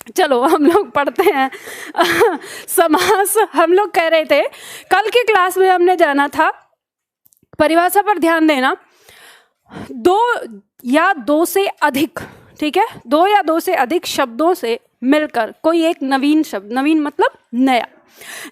चलो हम लोग पढ़ते हैं। समास हम लोग कह रहे थे, कल की क्लास में हमने जाना था, परिभाषा पर ध्यान देना, दो या दो से अधिक, ठीक है, दो या दो से अधिक शब्दों से मिलकर कोई एक नवीन शब्द, नवीन मतलब नया,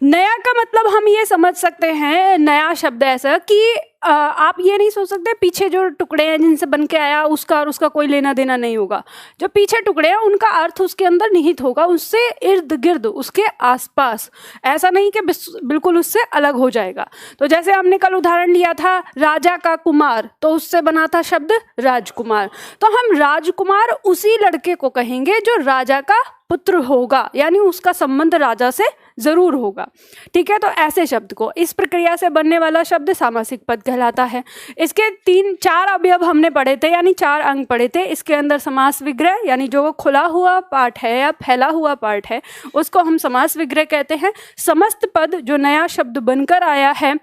नया का मतलब हम ये समझ सकते हैं, नया शब्द ऐसा कि आप ये नहीं सोच सकते पीछे जो टुकड़े हैं जिनसे बन के आया उसका और उसका कोई लेना देना नहीं होगा। जो पीछे टुकड़े हैं उनका अर्थ उसके अंदर निहित होगा, उससे इर्द गिर्द, उसके आसपास, ऐसा नहीं कि बिल्कुल उससे अलग हो जाएगा। तो जैसे हमने कल उदाहरण लिया था राजा का कुमार, तो उससे बना था शब्द राजकुमार। तो हम राजकुमार उसी लड़के को कहेंगे जो राजा का पुत्र होगा, यानी उसका संबंध राजा से जरूर होगा, ठीक है। तो ऐसे शब्द को, इस प्रक्रिया से बनने वाला शब्द सामासिक पद कहलाता है। इसके 3-4 अवयव हमने पढ़े थे, यानी 4 अंग पढ़े थे। इसके अंदर समास विग्रह, यानी जो खुला हुआ पार्ट है या फैला हुआ पार्ट है उसको हम समास विग्रह कहते हैं। समस्त पद जो नया शब्द बनकर आया है।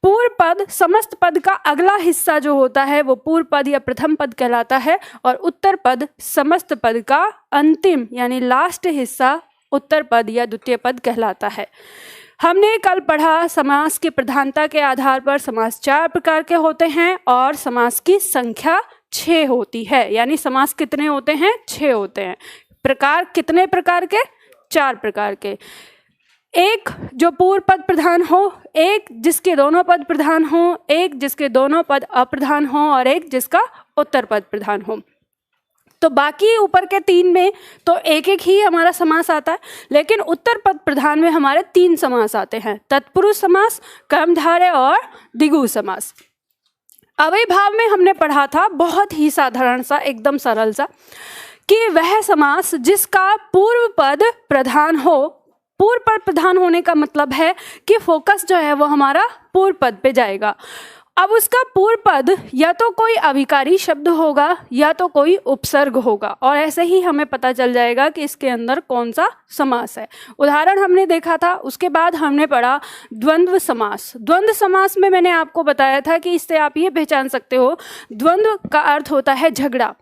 पूर्व पद, समस्त पद का अगला हिस्सा जो होता है वो पूर्व पद या प्रथम पद कहलाता है। और उत्तर पद समस्त पद का अंतिम यानी लास्ट हिस्सा उत्तर पद या द्वितीय पद कहलाता है। हमने कल पढ़ा समास की प्रधानता के आधार पर समास 4 प्रकार के होते हैं और समास की संख्या 6 होती है। यानी समास कितने होते हैं? 6 होते हैं। प्रकार कितने प्रकार के? 4 प्रकार के। एक जो पूर्व पद प्रधान हो, एक जिसके दोनों पद प्रधान हो, एक जिसके दोनों पद अप्रधान हो और एक जिसका उत्तर पद प्रधान हो। तो बाकी ऊपर के 3 में तो एक एक ही हमारा समास आता है, लेकिन उत्तर पद प्रधान में हमारे 3 समास आते हैं, तत्पुरुष समास, कर्मधारय और द्विगु समास। अव्ययभाव में हमने पढ़ा था बहुत ही साधारण सा, एकदम सरल सा, कि वह समास जिसका पूर्व पद प्रधान हो। पूर्व पद प्रधान होने का मतलब है कि फोकस जो है वो हमारा पूर्व पद पे जाएगा। अब उसका पूर्व पद या तो कोई अभिकारी शब्द होगा या तो कोई उपसर्ग होगा, और ऐसे ही हमें पता चल जाएगा कि इसके अंदर कौन सा समास है। उदाहरण हमने देखा था, उसके बाद हमने पढ़ा द्वंद्व समास। द्वंद्व समास में मैंने आपको बताया था कि इससे आप ये पहचान सकते हो, द्वंद्व का अर्थ होता है झगड़ा।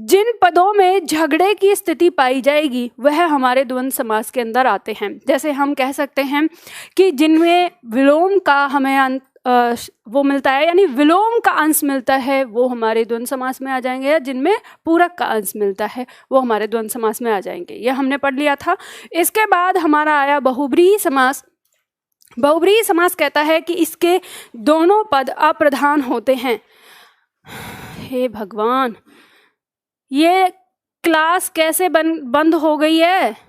जिन पदों में झगड़े की स्थिति पाई जाएगी वह हमारे द्वंद्व समास के अंदर आते हैं। जैसे हम कह सकते हैं कि जिनमें विलोम का हमें वो मिलता है, यानी विलोम का अंश मिलता है, वो हमारे द्वंद्व समास में आ जाएंगे, या जिनमें पूरक का अंश मिलता है वो हमारे द्वंद्व समास में आ जाएंगे। यह हमने पढ़ लिया था। इसके बाद हमारा आया बहुब्रीहि समास। बहुब्रीहि समास कहता है कि इसके दोनों पद अप्रधान होते हैं। हे भगवान, ये क्लास कैसे बंद हो गई है?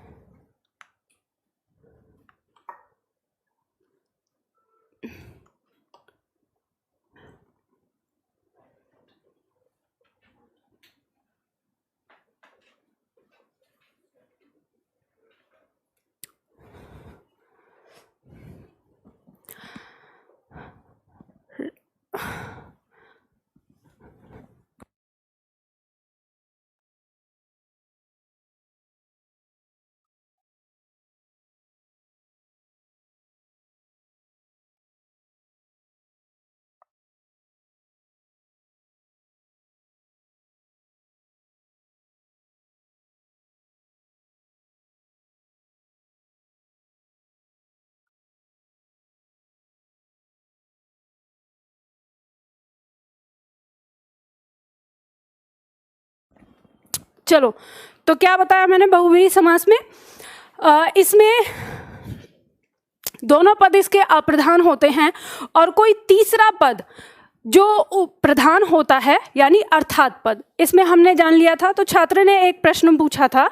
चलो, तो क्या बताया मैंने बहुब्रीहि समास में? इसमें दोनों पद इसके अप्रधान होते हैं और कोई तीसरा पद जो प्रधान होता है, यानी अर्थात पद। इसमें हमने जान लिया था, तो छात्र ने एक प्रश्न पूछा था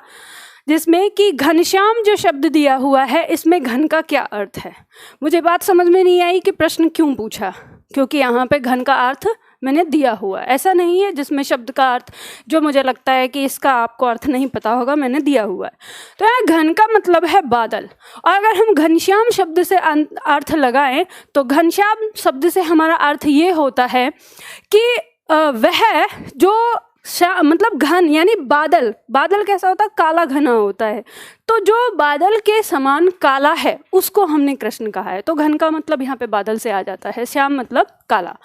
जिसमें कि घनश्याम जो शब्द दिया हुआ है इसमें घन का क्या अर्थ है। मुझे बात समझ में नहीं आई कि प्रश्न क्यों पूछा, क्योंकि यहाँ पे घन का अर्थ मैंने दिया हुआ है। ऐसा नहीं है जिसमें शब्द का अर्थ जो मुझे लगता है कि इसका आपको अर्थ नहीं पता होगा, मैंने दिया हुआ है। तो यहाँ घन का मतलब है बादल, और अगर हम घनश्याम शब्द से अर्थ लगाएं तो घनश्याम शब्द से हमारा अर्थ ये होता है कि वह जो मतलब घन यानी बादल। बादल कैसा होता है? काला घना होता है। तो जो बादल के समान काला है उसको हमने कृष्ण कहा है। तो घन का मतलब यहाँ पे बादल से आ जाता है, श्याम मतलब काला।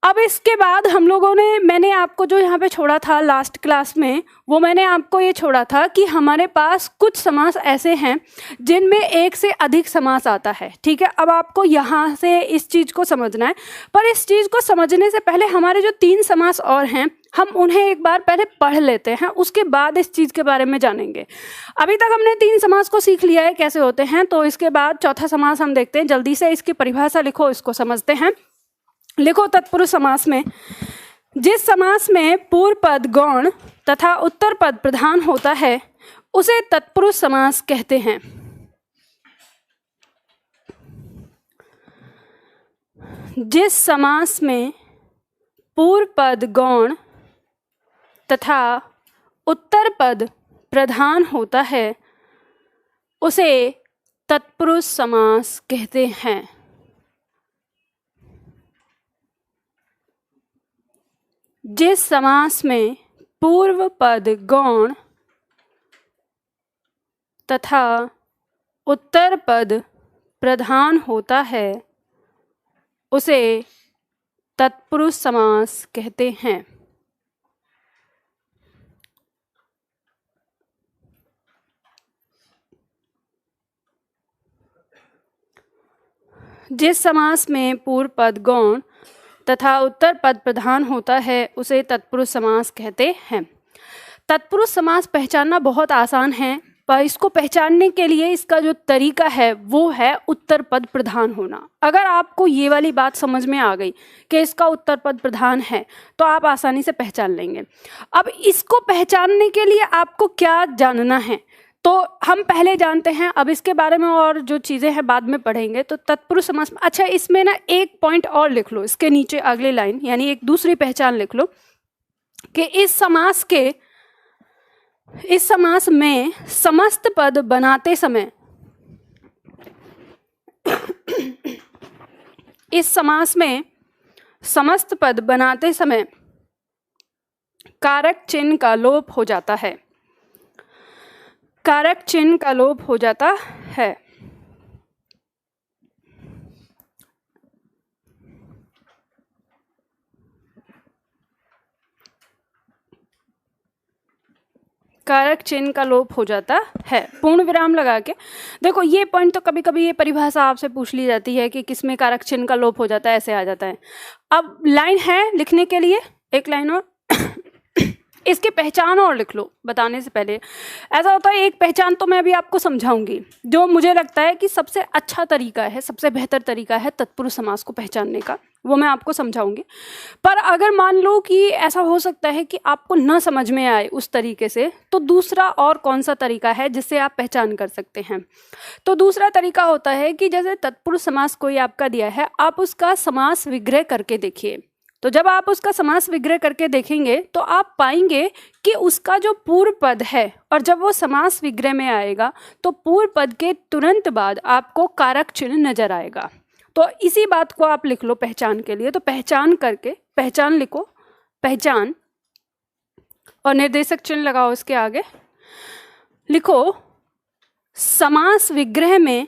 अब इसके बाद हम लोगों ने, मैंने आपको जो यहाँ पे छोड़ा था लास्ट क्लास में, वो मैंने आपको ये छोड़ा था कि हमारे पास कुछ समास ऐसे हैं जिनमें एक से अधिक समास आता है। ठीक है, अब आपको यहाँ से इस चीज़ को समझना है, पर इस चीज़ को समझने से पहले हमारे जो 3 समास और हैं हम उन्हें एक बार पहले पढ़ लेते हैं, उसके बाद इस चीज़ के बारे में जानेंगे। अभी तक हमने 3 समास को सीख लिया है कैसे होते हैं, तो इसके बाद चौथा समास हम देखते हैं। जल्दी से इसकी परिभाषा लिखो, इसको समझते हैं। लिखो, तत्पुरुष समास में जिस समास में पूर्व पद गौण तथा उत्तर पद प्रधान होता है उसे तत्पुरुष समास कहते हैं। जिस समास में पूर्व पद गौण तथा उत्तर पद प्रधान होता है उसे तत्पुरुष समास कहते हैं। जिस समास में पूर्व पद गौण तथा उत्तर पद प्रधान होता है उसे तत्पुरुष समास कहते हैं। जिस समास में पूर्व पद गौण तथा उत्तर पद प्रधान होता है उसे तत्पुरुष समास कहते हैं। तत्पुरुष समास पहचानना बहुत आसान है, पर इसको पहचानने के लिए इसका जो तरीका है वो है उत्तर पद प्रधान होना। अगर आपको ये वाली बात समझ में आ गई कि इसका उत्तर पद प्रधान है तो आप आसानी से पहचान लेंगे। अब इसको पहचानने के लिए आपको क्या जानना है, तो हम पहले जानते हैं, अब इसके बारे में और जो चीज़ें हैं बाद में पढ़ेंगे। तो तत्पुरुष समास, अच्छा इसमें ना एक पॉइंट और लिख लो, इसके नीचे अगली लाइन, यानी एक दूसरी पहचान लिख लो कि इस समास में समस्त पद बनाते समय इस समास में समस्त पद बनाते समय कारक चिन्ह का लोप हो जाता है। कारक चिन्ह का लोप हो जाता है। कारक चिन्ह का लोप हो जाता है, पूर्ण विराम लगा के। देखो ये पॉइंट तो कभी कभी ये परिभाषा आपसे पूछ ली जाती है कि किसमें कारक चिन्ह का लोप हो जाता है, ऐसे आ जाता है। अब लाइन है लिखने के लिए, एक लाइन और इसकी पहचान और लिख लो बताने से पहले। ऐसा होता है, एक पहचान तो मैं अभी आपको समझाऊंगी, जो मुझे लगता है कि सबसे अच्छा तरीका है, सबसे बेहतर तरीका है तत्पुरुष समास को पहचानने का, वो मैं आपको समझाऊंगी। पर अगर मान लो कि ऐसा हो सकता है कि आपको न समझ में आए उस तरीके से, तो दूसरा और कौन सा तरीका है जिससे आप पहचान कर सकते हैं। तो दूसरा तरीका होता है कि जैसे तत्पुरुष समास कोई आपका दिया है, आप उसका समास विग्रह करके देखिए। तो जब आप उसका समास विग्रह करके देखेंगे तो आप पाएंगे कि उसका जो पूर्व पद है, और जब वो समास विग्रह में आएगा तो पूर्व पद के तुरंत बाद आपको कारक चिन्ह नजर आएगा। तो इसी बात को आप लिख लो पहचान के लिए। तो पहचान करके, पहचान लिखो, पहचान और निर्देशक चिन्ह लगाओ इसके आगे। लिखो, समास विग्रह में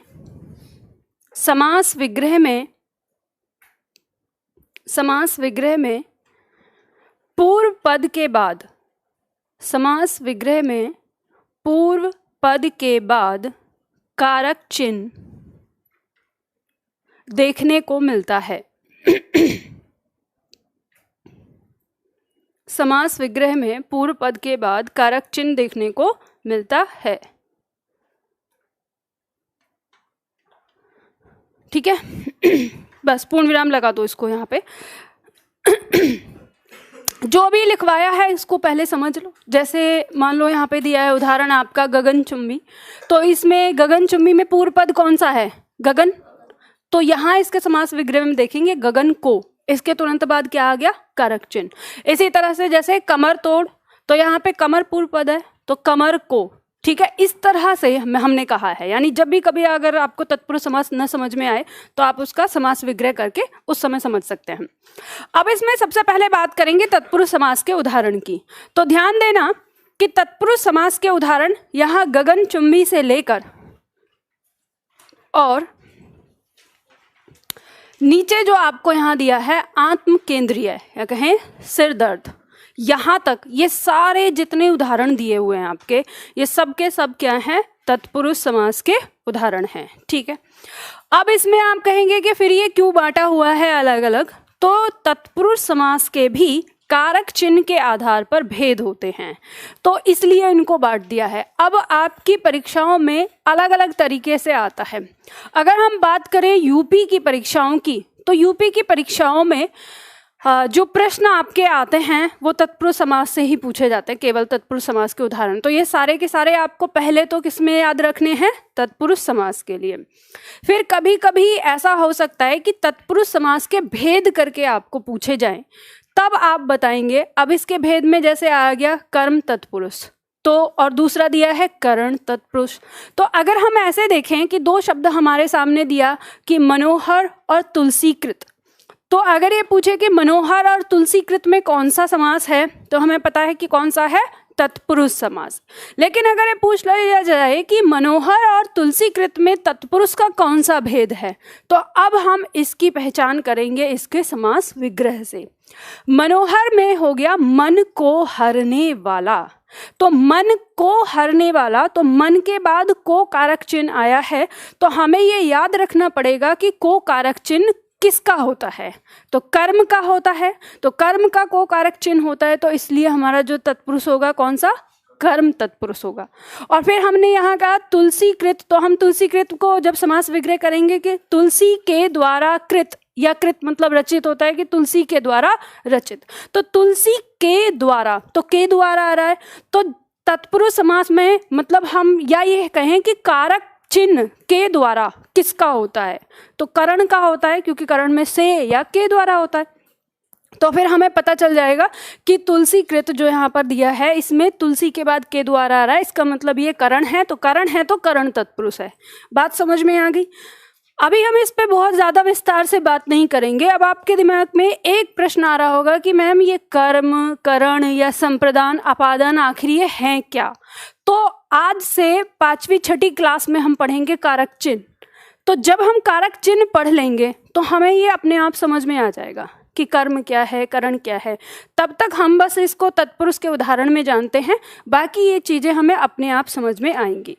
पूर्व पद के बाद, समास विग्रह में पूर्व पद के बाद कारक चिन्ह देखने को मिलता है। समास विग्रह में पूर्व पद के बाद कारक चिन्ह देखने को मिलता है। ठीक है, बस पूर्ण विराम लगा दो इसको यहाँ पे। जो भी लिखवाया है इसको पहले समझ लो। जैसे मान लो यहाँ पे दिया है उदाहरण आपका गगनचुंबी, तो इसमें गगनचुंबी में पूर्व पद कौन सा है? गगन। तो यहाँ इसके समास विग्रह में देखेंगे गगन को, इसके तुरंत बाद क्या आ गया? कारक चिन्ह। इसी तरह से जैसे कमर तोड़, तो यहाँ पे कमर पूर्व पद है तो कमर को। ठीक है, इस तरह से हमने कहा है। यानी जब भी कभी अगर आपको तत्पुरुष समास न समझ में आए तो आप उसका समास विग्रह करके उस समय समझ सकते हैं। अब इसमें सबसे पहले बात करेंगे तत्पुरुष समास के उदाहरण की। तो ध्यान देना कि तत्पुरुष समास के उदाहरण यहाँ गगनचुंबी से लेकर और नीचे जो आपको यहाँ दिया है आत्म केंद्रीय या कहें सिर दर्द, यहाँ तक ये सारे जितने उदाहरण दिए हुए हैं आपके, ये सब के सब क्या हैं, तत्पुरुष समास के उदाहरण हैं। ठीक है, अब इसमें आप कहेंगे कि फिर ये क्यों बांटा हुआ है अलग अलग, तो तत्पुरुष समास के भी कारक चिन्ह के आधार पर भेद होते हैं, तो इसलिए इनको बांट दिया है। अब आपकी परीक्षाओं में अलग अलग तरीके से आता है। अगर हम बात करें यूपी की परीक्षाओं की, तो यूपी की परीक्षाओं में जो प्रश्न आपके आते हैं वो तत्पुरुष समास से ही पूछे जाते हैं, केवल तत्पुरुष समास के उदाहरण। तो ये सारे के सारे आपको पहले तो किस में याद रखने हैं, तत्पुरुष समास के लिए। फिर कभी कभी ऐसा हो सकता है कि तत्पुरुष समास के भेद करके आपको पूछे जाएं, तब आप बताएंगे। अब इसके भेद में जैसे आ गया कर्म तत्पुरुष, तो और दूसरा दिया है करण तत्पुरुष। तो अगर हम ऐसे देखें कि दो शब्द हमारे सामने दिया कि मनोहर और तुलसीकृत, तो अगर ये पूछे कि मनोहर और तुलसीकृत में कौन सा समास है, तो हमें पता है कि कौन सा है, तत्पुरुष समास। लेकिन अगर ये पूछ लिया जाए कि मनोहर और तुलसीकृत में तत्पुरुष का कौन सा भेद है, तो अब हम इसकी पहचान करेंगे इसके समास विग्रह से। मनोहर में हो गया मन को हरने वाला, तो मन को हरने वाला, तो मन के बाद को कारक चिन्ह आया है, तो हमें ये याद रखना पड़ेगा कि को कारक चिन्ह किसका होता है, तो कर्म का होता है। तो कर्म का को कारक चिन्ह होता है, तो इसलिए हमारा जो तत्पुरुष होगा कौन सा, कर्म तत्पुरुष होगा। और फिर हमने यहाँ कहा तुलसीकृत, तो हम तुलसीकृत को जब समास विग्रह करेंगे कि तुलसी के द्वारा कृत, या कृत मतलब रचित होता है कि तुलसी के द्वारा रचित, तो तुलसी के द्वारा, तो के द्वारा आ रहा है, तो तत्पुरुष समास में मतलब हम या ये कहें कि कारक चिन्ह के द्वारा किसका होता है, तो करण का होता है, क्योंकि करण में से या के द्वारा होता है। तो फिर हमें पता चल जाएगा कि तुलसीकृत जो यहाँ पर दिया है, इसमें तुलसी के बाद के द्वारा आ रहा है, इसका मतलब ये करण है, तो करण है तो करण तत्पुरुष है। बात समझ में आ गई। अभी हम इस पे बहुत ज़्यादा विस्तार से बात नहीं करेंगे। अब आपके दिमाग में एक प्रश्न आ रहा होगा कि मैम ये कर्म, करण या संप्रदान, अपादान आखिर ये हैं क्या? तो आज से 5वीं 6ठी क्लास में हम पढ़ेंगे कारक चिन्ह। तो जब हम कारक चिन्ह पढ़ लेंगे तो हमें ये अपने आप समझ में आ जाएगा कि कर्म क्या है, करण क्या है। तब तक हम बस इसको तत्पुरुष के उदाहरण में जानते हैं, बाकी ये चीज़ें हमें अपने आप समझ में आएंगी।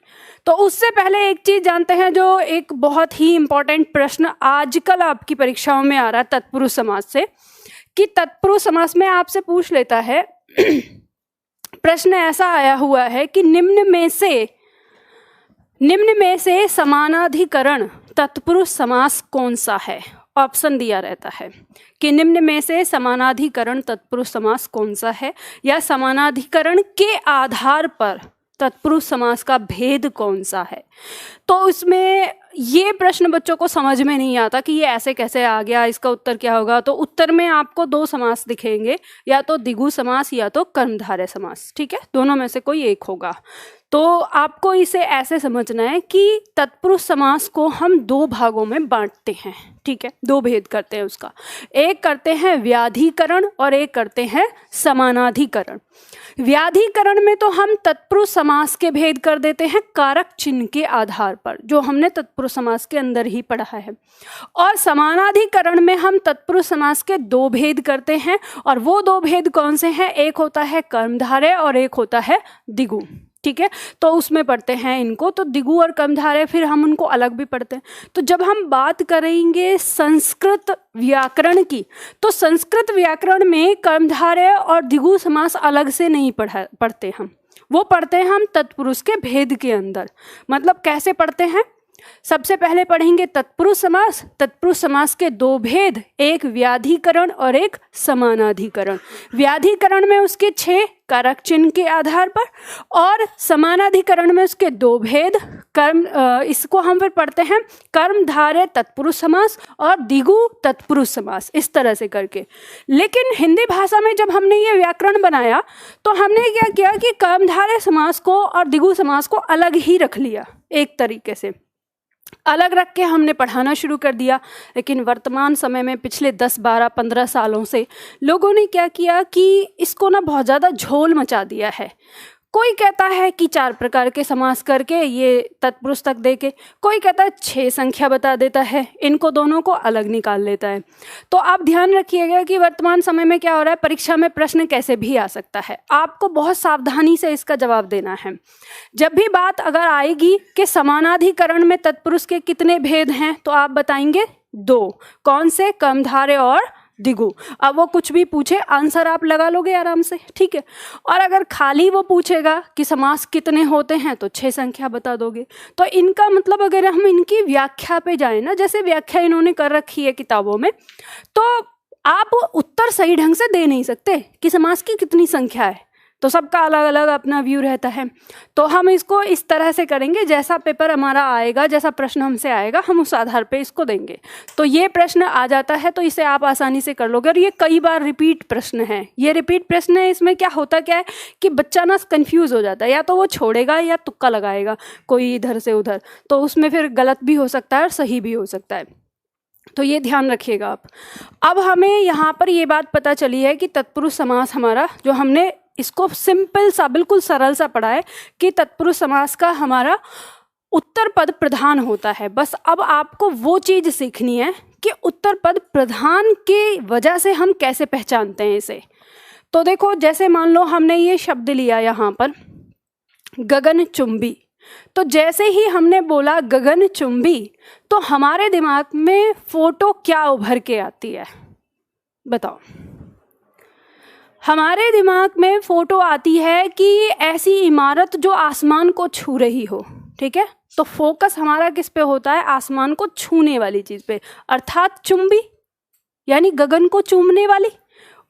तो उससे पहले एक चीज़ जानते हैं जो एक बहुत ही इम्पोर्टेंट प्रश्न आजकल आपकी परीक्षाओं में आ रहा है तत्पुरुष समास से, कि तत्पुरुष समास में आपसे पूछ लेता है प्रश्न ऐसा आया हुआ है कि निम्न में से समानाधिकरण तत्पुरुष समास कौन सा है। ऑप्शन दिया रहता है कि निम्न में से समानाधिकरण तत्पुरुष समास कौन सा है, या समानाधिकरण के आधार पर तत्पुरुष समास का भेद कौन सा है। तो उसमें ये प्रश्न बच्चों को समझ में नहीं आता कि ये ऐसे कैसे आ गया, इसका उत्तर क्या होगा। तो उत्तर में आपको 2 समास दिखेंगे, या तो द्विगु समास या तो कर्मधारय समास। ठीक है, दोनों में से कोई एक होगा। तो आपको इसे ऐसे समझना है कि तत्पुरुष समास को हम 2 भागों में बांटते हैं। ठीक है, 2 भेद करते हैं उसका, एक करते हैं व्याधिकरण और एक करते हैं समानाधिकरण। व्याधिकरण में तो हम तत्पुरुष समास के भेद कर देते हैं कारक चिन्ह के आधार पर, जो हमने तत्पुरुष समास के अंदर ही पढ़ा है। और समानाधिकरण में हम तत्पुरुष समास के 2 भेद करते हैं, और वो 2 भेद कौन से हैं, एक होता है कर्मधारय और एक होता है द्विगु। ठीक है, तो उसमें पढ़ते हैं इनको, तो द्विगु और कर्मधारय फिर हम उनको अलग भी पढ़ते हैं। तो जब हम बात करेंगे संस्कृत व्याकरण की, तो संस्कृत व्याकरण में कर्मधारय और द्विगु समास अलग से नहीं पढ़ते हम, वो पढ़ते हैं हम तत्पुरुष के भेद के अंदर। मतलब कैसे पढ़ते हैं, सबसे पहले पढ़ेंगे तत्पुरुष समास। तत्पुरुष समास के 2 भेद, एक व्याधिकरण और एक समानाधिकरण। व्याधिकरण में उसके 6 कारक चिन्ह के आधार पर, और समानाधिकरण में उसके 2 भेद। इसको हम फिर पढ़ते हैं कर्मधारय तत्पुरुष समास और द्विगु तत्पुरुष समास, इस तरह से करके। लेकिन हिंदी भाषा में जब हमने ये व्याकरण बनाया तो हमने क्या किया कि कर्मधारय समास को और द्विगु समास को अलग ही रख लिया, एक तरीके से अलग रख के हमने पढ़ाना शुरू कर दिया। लेकिन वर्तमान समय में पिछले 10, 12, 15 सालों से लोगों ने क्या किया कि इसको ना बहुत ज़्यादा झोल मचा दिया है। कोई कहता है कि 4 प्रकार के समास करके ये तत्पुरुष तक देके, कोई कहता है 6 संख्या बता देता है, इनको दोनों को अलग निकाल लेता है। तो आप ध्यान रखिएगा कि वर्तमान समय में क्या हो रहा है, परीक्षा में प्रश्न कैसे भी आ सकता है, आपको बहुत सावधानी से इसका जवाब देना है। जब भी बात अगर आएगी कि समानाधिकरण में तत्पुरुष के कितने भेद हैं, तो आप बताएंगे 2। कौन से? कर्मधारय और द्विगु। अब वो कुछ भी पूछे, आंसर आप लगा लोगे आराम से, ठीक है। और अगर खाली वो पूछेगा कि समास कितने होते हैं, तो 6 संख्या बता दोगे। तो इनका मतलब अगर हम इनकी व्याख्या पे जाए ना, जैसे व्याख्या इन्होंने कर रखी है किताबों में, तो आप उत्तर सही ढंग से दे नहीं सकते कि समास की कितनी संख्या है, तो सबका अलग अलग अपना व्यू रहता है। तो हम इसको इस तरह से करेंगे, जैसा पेपर हमारा आएगा, जैसा प्रश्न हमसे आएगा, हम उस आधार पे इसको देंगे। तो ये प्रश्न आ जाता है तो इसे आप आसानी से कर लोगे। और ये कई बार रिपीट प्रश्न है, ये रिपीट प्रश्न है। इसमें क्या होता क्या है कि बच्चा ना कंफ्यूज हो जाता है, या तो वो छोड़ेगा या तुक्का लगाएगा कोई इधर से उधर, तो उसमें फिर गलत भी हो सकता है और सही भी हो सकता है। तो ये ध्यान रखिएगा आप। अब हमें यहाँ पर ये बात पता चली है कि तत्पुरुष समास हमारा, जो हमने इसको सिंपल सा बिल्कुल सरल सा पढ़ा है कि तत्पुरुष समास का हमारा उत्तर पद प्रधान होता है। बस अब आपको वो चीज़ सीखनी है कि उत्तर पद प्रधान की वजह से हम कैसे पहचानते हैं इसे। तो देखो, जैसे मान लो हमने ये शब्द लिया यहाँ पर गगनचुंबी, तो जैसे ही हमने बोला गगनचुंबी, तो हमारे दिमाग में फोटो क्या उभर के आती है, बताओ? हमारे दिमाग में फोटो आती है कि ऐसी इमारत जो आसमान को छू रही हो, ठीक है। तो फोकस हमारा किस पे होता है? आसमान को छूने वाली चीज पे, अर्थात चुंबी यानी गगन को चूमने वाली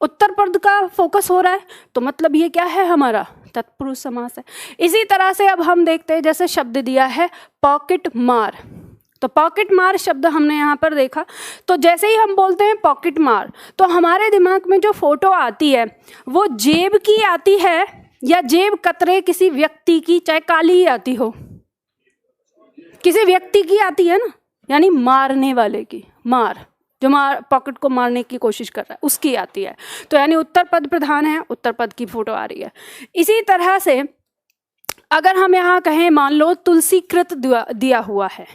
उत्तर पद का फोकस हो रहा है। तो मतलब ये क्या है, हमारा तत्पुरुष समास है। इसी तरह से अब हम देखते हैं, जैसे शब्द दिया है पॉकेट मार, तो पॉकेट मार शब्द हमने यहाँ पर देखा। तो जैसे ही हम बोलते हैं पॉकेट मार, तो हमारे दिमाग में जो फोटो आती है वो जेब की आती है या जेब कतरे किसी व्यक्ति की, चाहे काली ही आती हो, किसी व्यक्ति की आती है ना, यानी मारने वाले की, मार जो पॉकेट को मारने की कोशिश कर रहा है उसकी आती है। तो यानी उत्तर पद प्रधान है, उत्तर पद की फोटो आ रही है। इसी तरह से अगर हम यहाँ कहें, मान लो तुलसीकृत दिया हुआ है,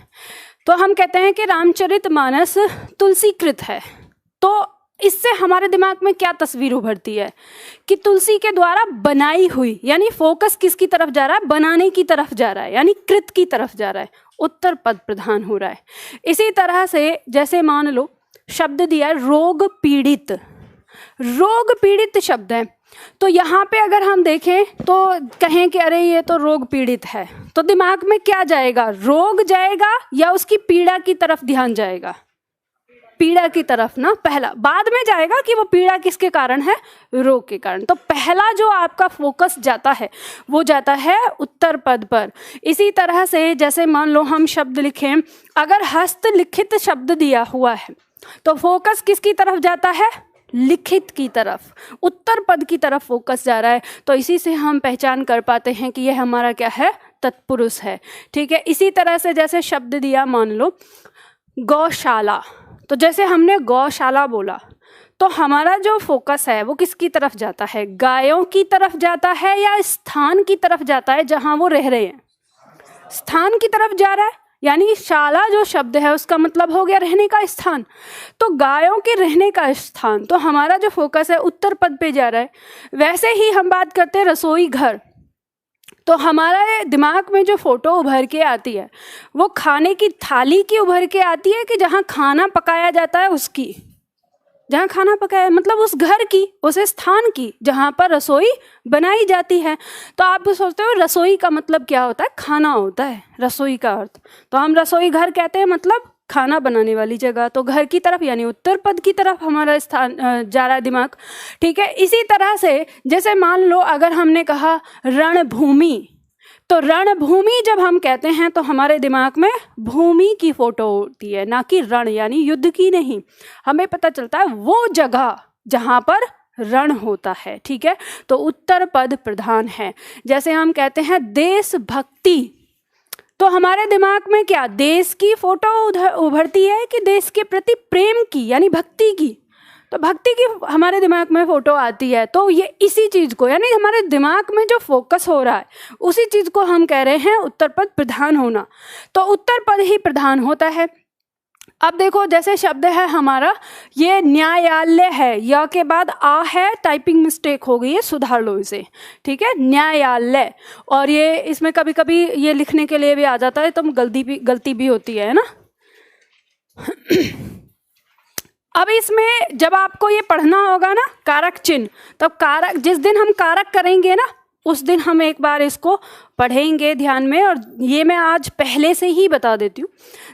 तो हम कहते हैं कि रामचरितमानस तुलसीकृत है। तो इससे हमारे दिमाग में क्या तस्वीर उभरती है कि तुलसी के द्वारा बनाई हुई, यानी फोकस किसकी तरफ जा रहा है? बनाने की तरफ जा रहा है, यानी कृत की तरफ जा रहा है, उत्तर पद प्रधान हो रहा है। इसी तरह से जैसे मान लो शब्द दिया रोग पीड़ित, रोग पीड़ित शब्द है, तो यहाँ पे अगर हम देखें तो कहें कि अरे ये तो रोग पीड़ित है, तो दिमाग में क्या जाएगा? रोग जाएगा या उसकी पीड़ा की तरफ ध्यान जाएगा? पीड़ा की तरफ ना, पहला, बाद में जाएगा कि वो पीड़ा किसके कारण है? रोग के कारण। तो पहला जो आपका फोकस जाता है वो जाता है उत्तर पद पर। इसी तरह से जैसे मान लो हम शब्द लिखें, अगर हस्तलिखित शब्द दिया हुआ है तो फोकस किसकी तरफ जाता है? लिखित की तरफ, उत्तर पद की तरफ फोकस जा रहा है। तो इसी से हम पहचान कर पाते हैं कि यह हमारा क्या है? तत्पुरुष है, ठीक है। इसी तरह से जैसे शब्द दिया, मान लो गौशाला, तो जैसे हमने गौशाला बोला तो हमारा जो फोकस है वो किसकी तरफ जाता है? गायों की तरफ जाता है या स्थान की तरफ जाता है जहां वो रह रहे हैं? स्थान की तरफ जा रहा है, यानी शाला जो शब्द है उसका मतलब हो गया रहने का स्थान। तो गायों के रहने का स्थान, तो हमारा जो फोकस है उत्तर पद पे जा रहा है। वैसे ही हम बात करते हैं रसोई घर, तो हमारा दिमाग में जो फोटो उभर के आती है वो खाने की थाली की उभर के आती है कि जहाँ खाना पकाया जाता है उसकी, जहाँ खाना पकाया मतलब उस घर की, उस स्थान की जहाँ पर रसोई बनाई जाती है। तो आप सोचते हो रसोई का मतलब क्या होता है? खाना होता है रसोई का अर्थ। तो हम रसोई घर कहते हैं, मतलब खाना बनाने वाली जगह। तो घर की तरफ यानी उत्तर पद की तरफ हमारा स्थान जा रहा है दिमाग, ठीक है। इसी तरह से जैसे मान लो अगर हमने कहा रणभूमि, तो रणभूमि जब हम कहते हैं तो हमारे दिमाग में भूमि की फोटो होती है, ना कि रण यानी युद्ध की नहीं। हमें पता चलता है वो जगह जहाँ पर रण होता है, ठीक है। तो उत्तर पद प्रधान है। जैसे हम कहते हैं देशभक्ति, तो हमारे दिमाग में क्या? देश की फोटो उभरती है कि देश के प्रति प्रेम की, यानी भक्ति की। तो भक्ति की हमारे दिमाग में फोटो आती है, तो ये इसी चीज को, यानी हमारे दिमाग में जो फोकस हो रहा है उसी चीज को हम कह रहे हैं उत्तर पद प्रधान होना। तो उत्तर पद ही प्रधान होता है। अब देखो, जैसे शब्द है हमारा, ये न्यायालय है, या के बाद आ है, टाइपिंग मिस्टेक हो गई है, सुधार लो इसे, ठीक है, न्यायालय। और ये इसमें कभी कभी ये लिखने के लिए भी आ जाता है, तो गलती भी होती है ना। अब इसमें जब आपको ये पढ़ना होगा ना कारक चिन्ह, तब कारक, जिस दिन हम कारक करेंगे ना उस दिन हम एक बार इसको पढ़ेंगे ध्यान में। और ये मैं आज पहले से ही बता देती हूँ,